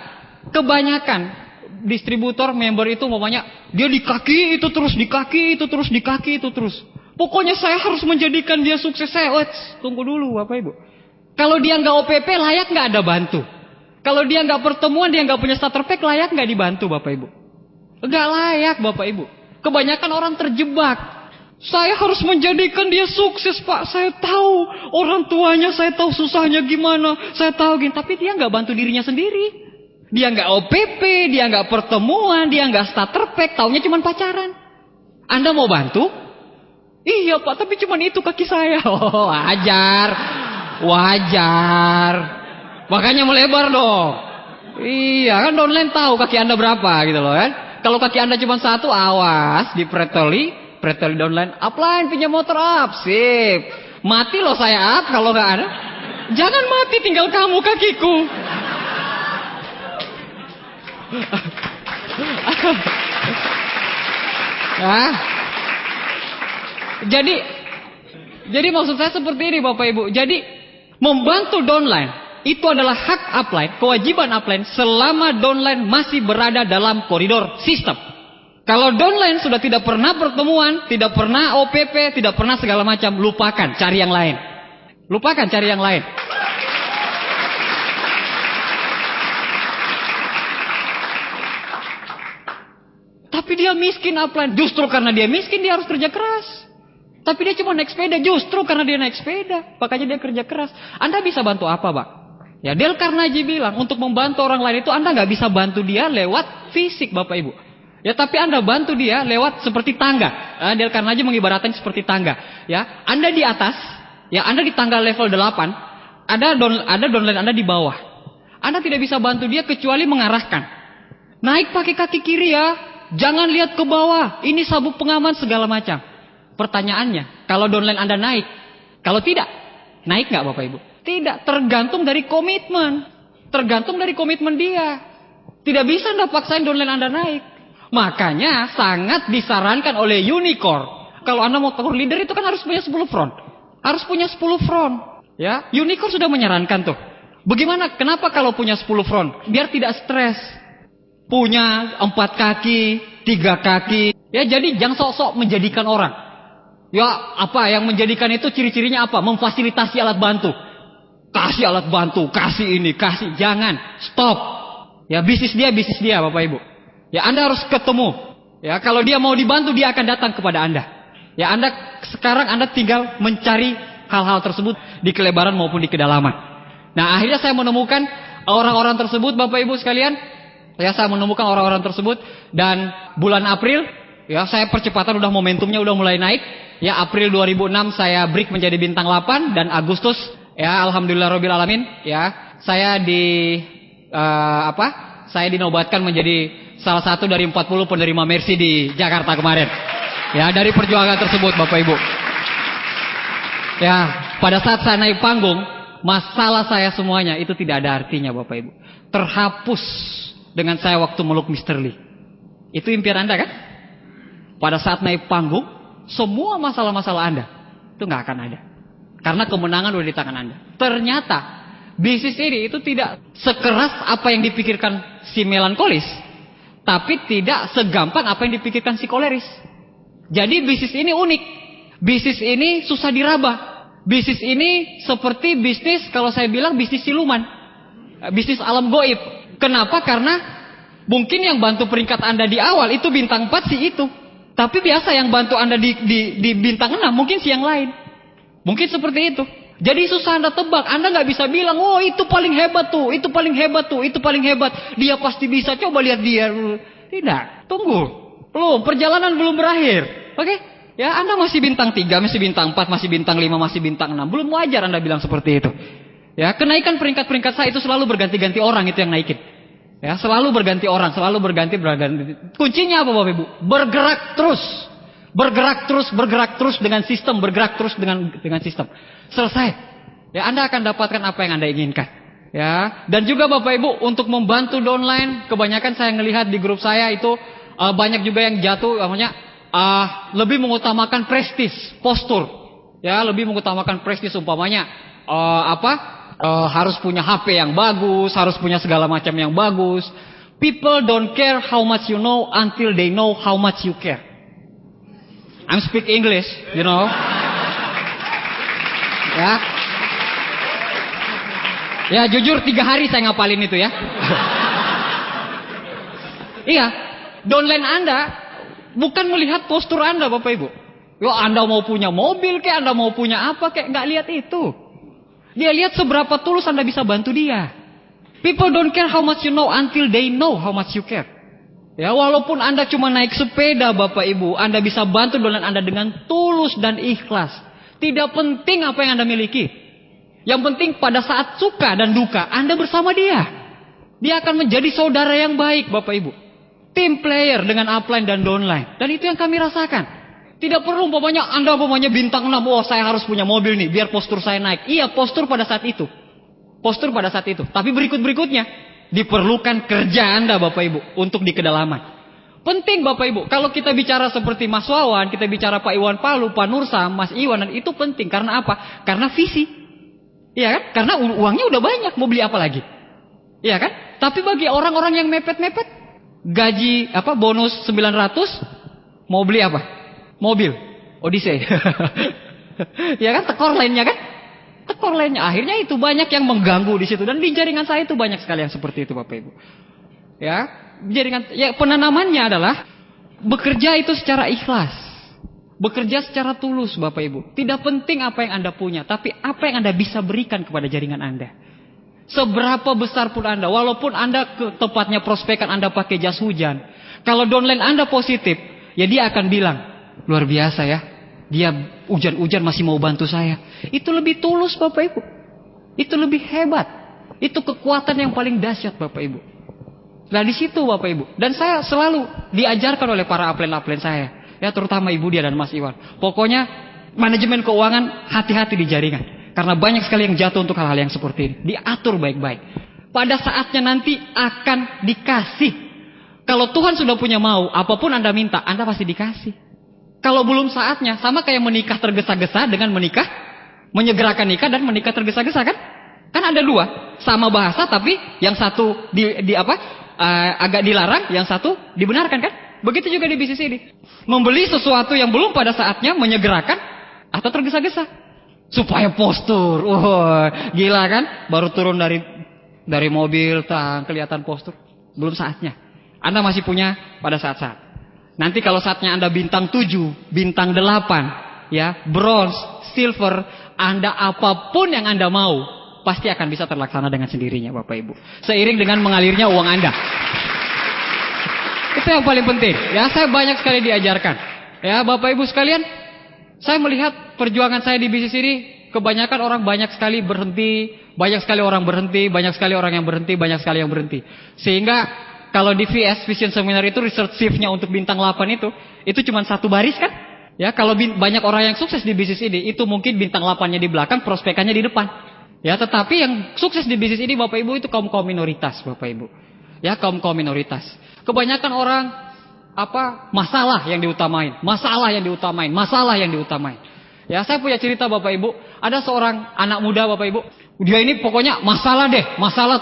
kebanyakan distributor member itu umpamanya dia di kaki itu terus, di kaki itu terus, di kaki itu terus. Pokoknya saya harus menjadikan dia sukses. Tunggu dulu Bapak Ibu. Kalau dia nggak OPP layak nggak ada bantu. Kalau dia nggak pertemuan, dia nggak punya starter pack, layak nggak dibantu Bapak Ibu? Nggak layak Bapak Ibu. Kebanyakan orang terjebak. Saya harus menjadikan dia sukses Pak. Saya tahu orang tuanya, saya tahu susahnya gimana, saya tahu gini. Tapi dia nggak bantu dirinya sendiri. Dia nggak OPP, dia nggak pertemuan, dia nggak starter pack, taunya cuma pacaran. Anda mau bantu? Iya Pak, tapi cuma itu kaki saya. Oh, wajar. Makanya melebar dong. Iya kan online tahu kaki Anda berapa gitu loh kan. Kalau kaki Anda cuma 1, awas di preteli downline. Upline pinjam motor up, sip. Mati loh saya up kalau nggak ada. Jangan mati tinggal kamu kakiku. Nah, jadi maksud saya seperti ini Bapak Ibu. Jadi membantu downline itu adalah hak upline, kewajiban upline selama downline masih berada dalam koridor sistem. Kalau downline sudah tidak pernah pertemuan, tidak pernah OPP, tidak pernah segala macam, lupakan, cari yang lain. Lupakan, cari yang lain. Tapi dia miskin upline. Justru karena dia miskin dia harus kerja keras. Tapi dia cuma naik sepeda. Justru karena dia naik sepeda, makanya dia kerja keras. Anda bisa bantu apa, Pak? Ya, Dale Carnegie bilang untuk membantu orang lain itu Anda nggak bisa bantu dia lewat fisik, Bapak Ibu. Ya, tapi Anda bantu dia lewat seperti tangga. Dale Carnegie mengibaratkan seperti tangga. Ya, Anda di atas, ya Anda di tangga level 8, ada downline Anda di bawah. Anda tidak bisa bantu dia kecuali mengarahkan. Naik pakai kaki kiri ya. Jangan lihat ke bawah. Ini sabuk pengaman segala macam. Pertanyaannya, kalau downline Anda naik, kalau tidak, naik nggak Bapak Ibu? Tidak, tergantung dari komitmen. Tergantung dari komitmen dia. Tidak bisa Anda paksain downline Anda naik. Makanya sangat disarankan oleh unicorn. Kalau Anda mau tour leader itu kan harus punya 10 front. Harus punya 10 front. Ya, unicorn sudah menyarankan tuh. Bagaimana? Kenapa kalau punya 10 front? Biar tidak stres. Punya 4 kaki, 3 kaki. Ya, jadi jangan sok-sok menjadikan orang. Ya, apa yang menjadikan itu ciri-cirinya apa? Memfasilitasi alat bantu. Kasih alat bantu, kasih ini, kasih. Jangan, stop. Ya, bisnis dia Bapak Ibu. Ya, Anda harus ketemu. Ya, kalau dia mau dibantu, dia akan datang kepada Anda. Ya, sekarang Anda tinggal mencari hal-hal tersebut di kelebaran maupun di kedalaman. Nah, akhirnya saya menemukan orang-orang tersebut, Bapak Ibu sekalian. Ya, saya menemukan orang-orang tersebut dan bulan April, ya saya percepatan udah momentumnya udah mulai naik. Ya, April 2006 saya break menjadi bintang 8 dan Agustus, ya alhamdulillahirabbil alamin, ya saya saya dinobatkan menjadi salah satu dari 40 penerima Mercy di Jakarta kemarin. Ya, dari perjuangan tersebut Bapak Ibu. Ya, pada saat saya naik panggung, masalah saya semuanya itu tidak ada artinya Bapak Ibu. Terhapus dengan saya waktu meluk Mr. Lee. Itu impian Anda kan? Pada saat naik panggung, semua masalah-masalah Anda itu nggak akan ada. Karena kemenangan udah di tangan Anda. Ternyata bisnis ini itu tidak sekeras apa yang dipikirkan si melankolis, tapi tidak segampang apa yang dipikirkan si koleris. Jadi bisnis ini unik. Bisnis ini susah diraba. Bisnis ini seperti bisnis, kalau saya bilang bisnis siluman. Bisnis alam goib. Kenapa? Karena mungkin yang bantu peringkat Anda di awal itu bintang 4 sih itu. Tapi biasa yang bantu Anda di bintang 6 mungkin si yang lain. Mungkin seperti itu. Jadi susah Anda tebak. Anda nggak bisa bilang, oh itu paling hebat tuh, itu paling hebat tuh, itu paling hebat. Dia pasti bisa, coba lihat dia. Tidak, tunggu. Belum, perjalanan belum berakhir. Oke? Ya, Anda masih bintang 3, masih bintang 4, masih bintang 5, masih bintang 6. Belum wajar Anda bilang seperti itu. Ya, kenaikan peringkat-peringkat saya itu selalu berganti-ganti orang itu yang naikin. Ya, selalu berganti orang, selalu berganti. Kuncinya apa Bapak Ibu? Bergerak terus. Bergerak terus, bergerak terus dengan sistem, bergerak terus dengan sistem. Selesai. Ya, Anda akan dapatkan apa yang Anda inginkan. Ya, dan juga Bapak Ibu untuk membantu downline, kebanyakan saya melihat di grup saya itu banyak juga yang jatuh namanya lebih mengutamakan prestis, postur. Ya, lebih mengutamakan prestis umpamanya harus punya HP yang bagus, harus punya segala macam yang bagus. People don't care how much you know until they know how much you care. I'm speak English, you know. Ya. Ya, jujur 3 hari saya ngapalin itu ya. Iya, downline Anda bukan melihat postur Anda Bapak Ibu. Yo, Anda mau punya mobil kayak, Anda mau punya apa kayak, nggak lihat itu. Dia lihat seberapa tulus Anda bisa bantu dia. People don't care how much you know until they know how much you care. Ya, walaupun Anda cuma naik sepeda Bapak Ibu, Anda bisa bantu downline Anda dengan tulus dan ikhlas. Tidak penting apa yang Anda miliki. Yang penting pada saat suka dan duka, Anda bersama dia. Dia akan menjadi saudara yang baik Bapak Ibu. Team player dengan upline dan downline. Dan itu yang kami rasakan. Tidak perlu Anda bintang 6, oh saya harus punya mobil nih biar postur saya naik. Iya, postur pada saat itu. Postur pada saat itu. Tapi berikutnya diperlukan kerja Anda Bapak Ibu untuk di kedalaman. Penting Bapak Ibu. Kalau kita bicara seperti Mas Wawan, kita bicara Pak Iwan Palu, Pak Nursa, Mas Iwan, itu penting karena apa? Karena visi. Iya kan? Karena uangnya udah banyak, mau beli apa lagi? Iya kan? Tapi bagi orang-orang yang mepet-mepet, gaji bonus 900, mau beli apa? Mobil Odyssey. Ya kan, tekor lainnya kan? Tekor lainnya. Akhirnya itu banyak yang mengganggu di situ, dan di jaringan saya itu banyak sekali yang seperti itu Bapak Ibu. Ya, jaringan penanamannya adalah bekerja itu secara ikhlas. Bekerja secara tulus Bapak Ibu. Tidak penting apa yang Anda punya, tapi apa yang Anda bisa berikan kepada jaringan Anda. Seberapa besar pun Anda, walaupun Anda tepatnya prospekan Anda pakai jas hujan, kalau downline Anda positif, ya dia akan bilang, luar biasa ya, dia hujan-hujan masih mau bantu saya. Itu lebih tulus Bapak Ibu. Itu lebih hebat. Itu kekuatan yang paling dahsyat Bapak Ibu. Nah di situ Bapak Ibu. Dan saya selalu diajarkan oleh para upline saya, ya terutama Ibu Dia dan Mas Iwan. Pokoknya manajemen keuangan hati-hati di jaringan. Karena banyak sekali yang jatuh untuk hal-hal yang seperti ini. Diatur baik-baik. Pada saatnya nanti akan dikasih. Kalau Tuhan sudah punya mau, apapun Anda minta, Anda pasti dikasih. Kalau belum saatnya, sama kayak menikah tergesa-gesa dengan menikah, menyegerakan nikah dan menikah tergesa-gesa kan? Kan ada dua, sama bahasa tapi yang satu agak dilarang, yang satu dibenarkan kan? Begitu juga di bisnis ini. Membeli sesuatu yang belum pada saatnya, menyegerakan atau tergesa-gesa. Supaya postur, gila kan? Baru turun dari mobil, kelihatan postur. Belum saatnya. Anda masih punya pada saat-saat. Nanti kalau saatnya Anda bintang 7, bintang 8, ya, bronze, silver, Anda apapun yang Anda mau, pasti akan bisa terlaksana dengan sendirinya Bapak Ibu. Seiring dengan mengalirnya uang Anda. Itu yang paling penting. Ya, saya banyak sekali diajarkan. Ya, Bapak Ibu sekalian, saya melihat perjuangan saya di bisnis ini, kebanyakan orang banyak sekali berhenti, banyak sekali orang berhenti, banyak sekali orang yang berhenti, banyak sekali yang berhenti. Sehingga kalau di VS Vision Seminar itu research shift-nya untuk bintang 8 itu cuma satu baris kan? Ya, kalau banyak orang yang sukses di bisnis ini, itu mungkin bintang 8-nya di belakang, prospekannya di depan. Ya, tetapi yang sukses di bisnis ini Bapak Ibu itu kaum minoritas Bapak Ibu. Ya, kaum minoritas. Kebanyakan orang masalah yang diutamain, masalah yang diutamain. Ya, saya punya cerita Bapak Ibu, ada seorang anak muda Bapak Ibu, dia ini pokoknya masalah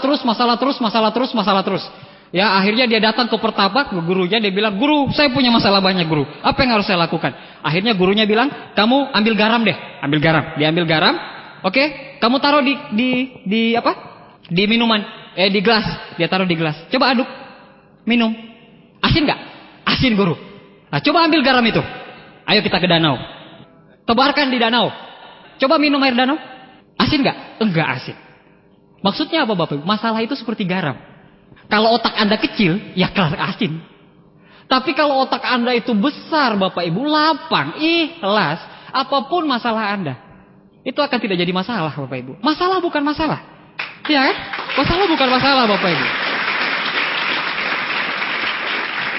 terus. Ya, akhirnya dia datang ke Pertapa, ke gurunya, dia bilang, "Guru, saya punya masalah banyak, Guru. Apa yang harus saya lakukan?" Akhirnya gurunya bilang, "Kamu ambil garam deh." Ambil garam. Dia ambil garam. Oke, kamu taruh di minuman, di gelas. Dia taruh di gelas. Coba aduk. Minum. Asin enggak? Asin, Guru. Nah, coba ambil garam itu. Ayo kita ke danau. Tebarkan di danau. Coba minum air danau. Asin enggak? Enggak asin. Maksudnya apa Bapak Ibu? Masalah itu seperti garam. Kalau otak Anda kecil, ya kelar asin. Tapi kalau otak Anda itu besar Bapak Ibu, lapang, ikhlas, apapun masalah Anda, itu akan tidak jadi masalah Bapak Ibu. Masalah bukan masalah. Ya kan? Masalah bukan masalah Bapak Ibu.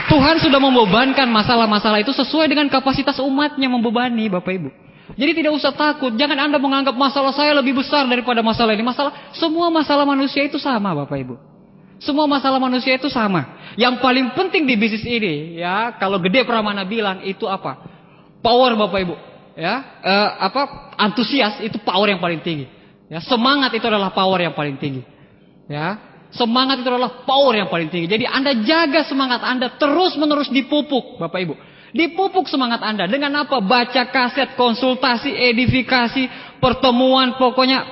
Tuhan sudah membebankan masalah-masalah itu sesuai dengan kapasitas umatnya membebani Bapak Ibu. Jadi tidak usah takut. Jangan Anda menganggap masalah saya lebih besar daripada masalah ini. Semua masalah manusia itu sama Bapak Ibu. Semua masalah manusia itu sama. Yang paling penting di bisnis ini, ya, kalau Gede Pramana bilang itu apa? Power Bapak Ibu. Ya, antusias itu power yang paling tinggi. Ya, semangat itu adalah power yang paling tinggi. Ya, semangat itu adalah power yang paling tinggi. Jadi Anda jaga semangat Anda terus-menerus dipupuk, Bapak Ibu. Dipupuk semangat Anda dengan apa? Baca kaset, konsultasi, edifikasi, pertemuan, pokoknya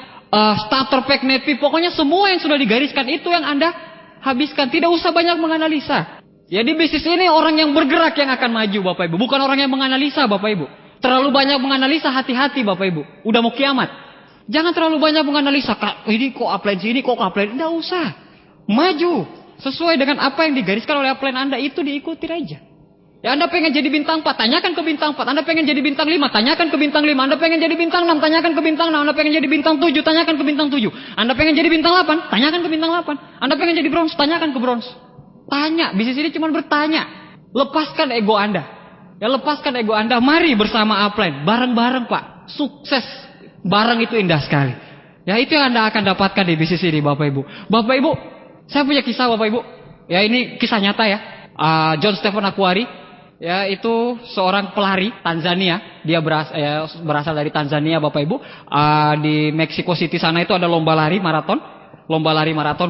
starter pack, netpi, pokoknya semua yang sudah digariskan itu yang Anda habiskan. Tidak usah banyak menganalisa. Ya, di bisnis ini orang yang bergerak yang akan maju Bapak Ibu, bukan orang yang menganalisa Bapak Ibu. Terlalu banyak menganalisa, hati-hati Bapak Ibu. Udah mau kiamat. Jangan terlalu banyak menganalisa. Ini kok upline sini, kok upline. Tidak usah. Maju. Sesuai dengan apa yang digariskan oleh upline Anda, itu diikuti aja. Ya, Anda pengen jadi bintang 4, tanyakan ke bintang 4. Anda pengen jadi bintang 5, tanyakan ke bintang 5. Anda pengen jadi bintang 6, tanyakan ke bintang 6. Anda pengen jadi bintang 7, tanyakan ke bintang 7. Anda pengen jadi bintang 8, tanyakan ke bintang 8. Anda pengen jadi bronze, tanyakan ke bronze. Tanya, bisnis ini cuma bertanya. Lepaskan ego Anda. Ya lepaskan ego Anda, mari bersama upline, bareng-bareng Pak. Sukses bareng itu indah sekali. Ya itu yang Anda akan dapatkan di bisnis ini Bapak Ibu. Bapak Ibu, saya punya kisah Bapak Ibu. Ya ini kisah nyata ya. John Stephen Akhwari, ya itu seorang pelari Tanzania. Dia berasal dari Tanzania Bapak Ibu. Di Mexico City sana itu ada lomba lari maraton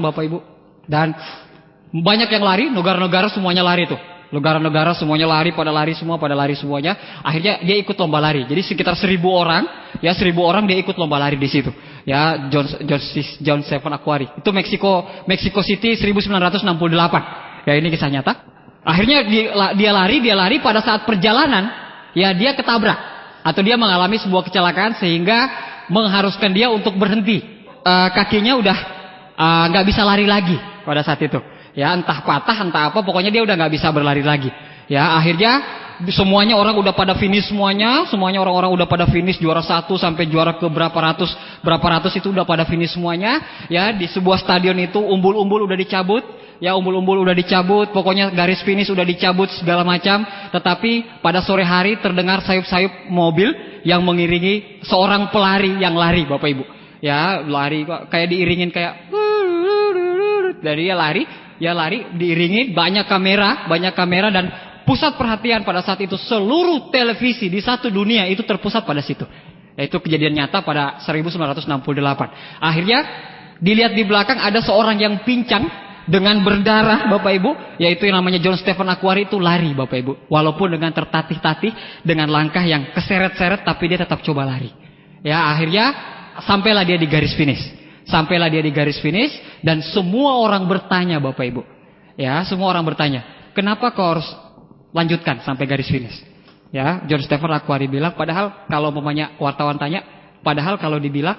Bapak Ibu. Dan banyak yang lari, negara-negara semuanya lari tuh. Negara-negara semuanya lari, pada lari semuanya. Akhirnya dia ikut lomba lari. Jadi sekitar 1.000 orang, ya 1.000 orang dia ikut lomba lari di situ. Ya John Stephen Akhwari. Itu Mexico City 1968. Ya ini kisah nyata. Akhirnya dia lari pada saat perjalanan, ya dia ketabrak atau dia mengalami sebuah kecelakaan sehingga mengharuskan dia untuk berhenti. Kakinya udah nggak bisa lari lagi pada saat itu. Ya entah patah entah apa, pokoknya dia udah nggak bisa berlari lagi. Ya akhirnya semuanya orang udah pada finish semuanya orang-orang udah pada finish, juara 1 sampai juara ke berapa ratus itu udah pada finish semuanya. Ya di sebuah stadion itu umbul-umbul udah dicabut. Ya umbul-umbul udah dicabut, pokoknya garis finish udah dicabut segala macam. Tetapi pada sore hari terdengar sayup-sayup mobil yang mengiringi seorang pelari yang lari Bapak Ibu. Ya lari kayak diiringin kayak dari dia lari diiringi banyak kamera dan pusat perhatian pada saat itu seluruh televisi di satu dunia itu terpusat pada situ. Itu kejadian nyata pada 1968. Akhirnya dilihat di belakang ada seorang yang pincang dengan berdarah Bapak Ibu, yaitu yang namanya John Stephen Akhwari itu lari Bapak Ibu. Walaupun dengan tertatih-tatih, dengan langkah yang keseret-seret, tapi dia tetap coba lari. Ya akhirnya sampailah dia di garis finish dan semua orang bertanya Bapak Ibu. Ya, semua orang bertanya, "Kenapa kau harus lanjutkan sampai garis finish?" Ya, John Stephen Akhwari bilang, "Padahal kalau umpamanya wartawan tanya, padahal kalau dibilang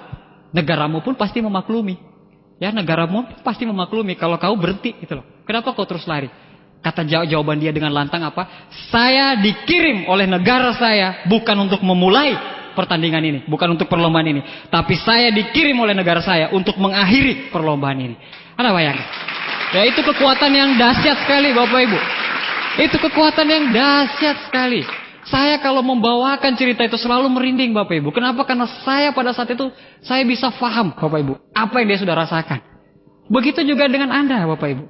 negaramu pun pasti memaklumi. Ya, negaramu pasti memaklumi kalau kau berhenti gitu loh. Kenapa kau terus lari?" Kata jawaban dia dengan lantang apa? "Saya dikirim oleh negara saya bukan untuk memulai pertandingan ini, bukan untuk perlombaan ini, tapi saya dikirim oleh negara saya untuk mengakhiri perlombaan ini." Anda bayangkan? Ya itu kekuatan yang dahsyat sekali Bapak Ibu. Itu kekuatan yang dahsyat sekali. Saya kalau membawakan cerita itu selalu merinding Bapak Ibu. Kenapa? Karena saya pada saat itu saya bisa paham Bapak Ibu apa yang dia sudah rasakan. Begitu juga dengan Anda Bapak Ibu.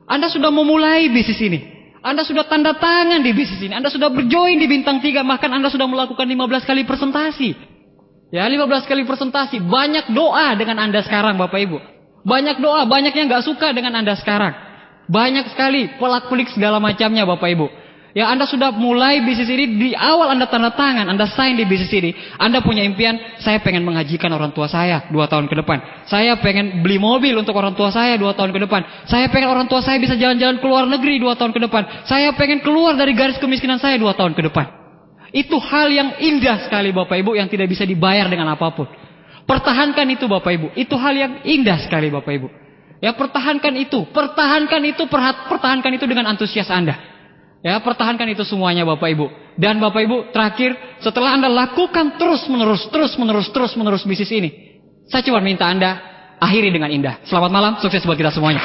Anda sudah memulai bisnis ini. Anda sudah tanda tangan di bisnis ini. Anda sudah berjoin di Bintang 3. Bahkan Anda sudah melakukan 15 kali presentasi. Ya 15 kali presentasi. Banyak doa dengan Anda sekarang Bapak Ibu. Banyak doa. Banyak yang gak suka dengan Anda sekarang. Banyak sekali pelak-pelik segala macamnya Bapak Ibu. Ya Anda sudah mulai bisnis ini. Di awal Anda tanda tangan, Anda sign di bisnis ini. Anda punya impian, saya pengen menghajikan orang tua saya 2 tahun ke depan. Saya pengen beli mobil untuk orang tua saya 2 tahun ke depan. Saya pengen orang tua saya bisa jalan-jalan ke luar negeri 2 tahun ke depan. Saya pengen keluar dari garis kemiskinan saya 2 tahun ke depan. Itu hal yang indah sekali Bapak Ibu, yang tidak bisa dibayar dengan apapun. Pertahankan itu Bapak Ibu. Itu hal yang indah sekali Bapak Ibu. Ya pertahankan itu dengan antusias Anda. Ya, pertahankan itu semuanya Bapak Ibu. Dan Bapak Ibu, terakhir, setelah Anda lakukan terus menerus bisnis ini, saya cuma minta Anda akhiri dengan indah. Selamat malam, sukses buat kita semuanya.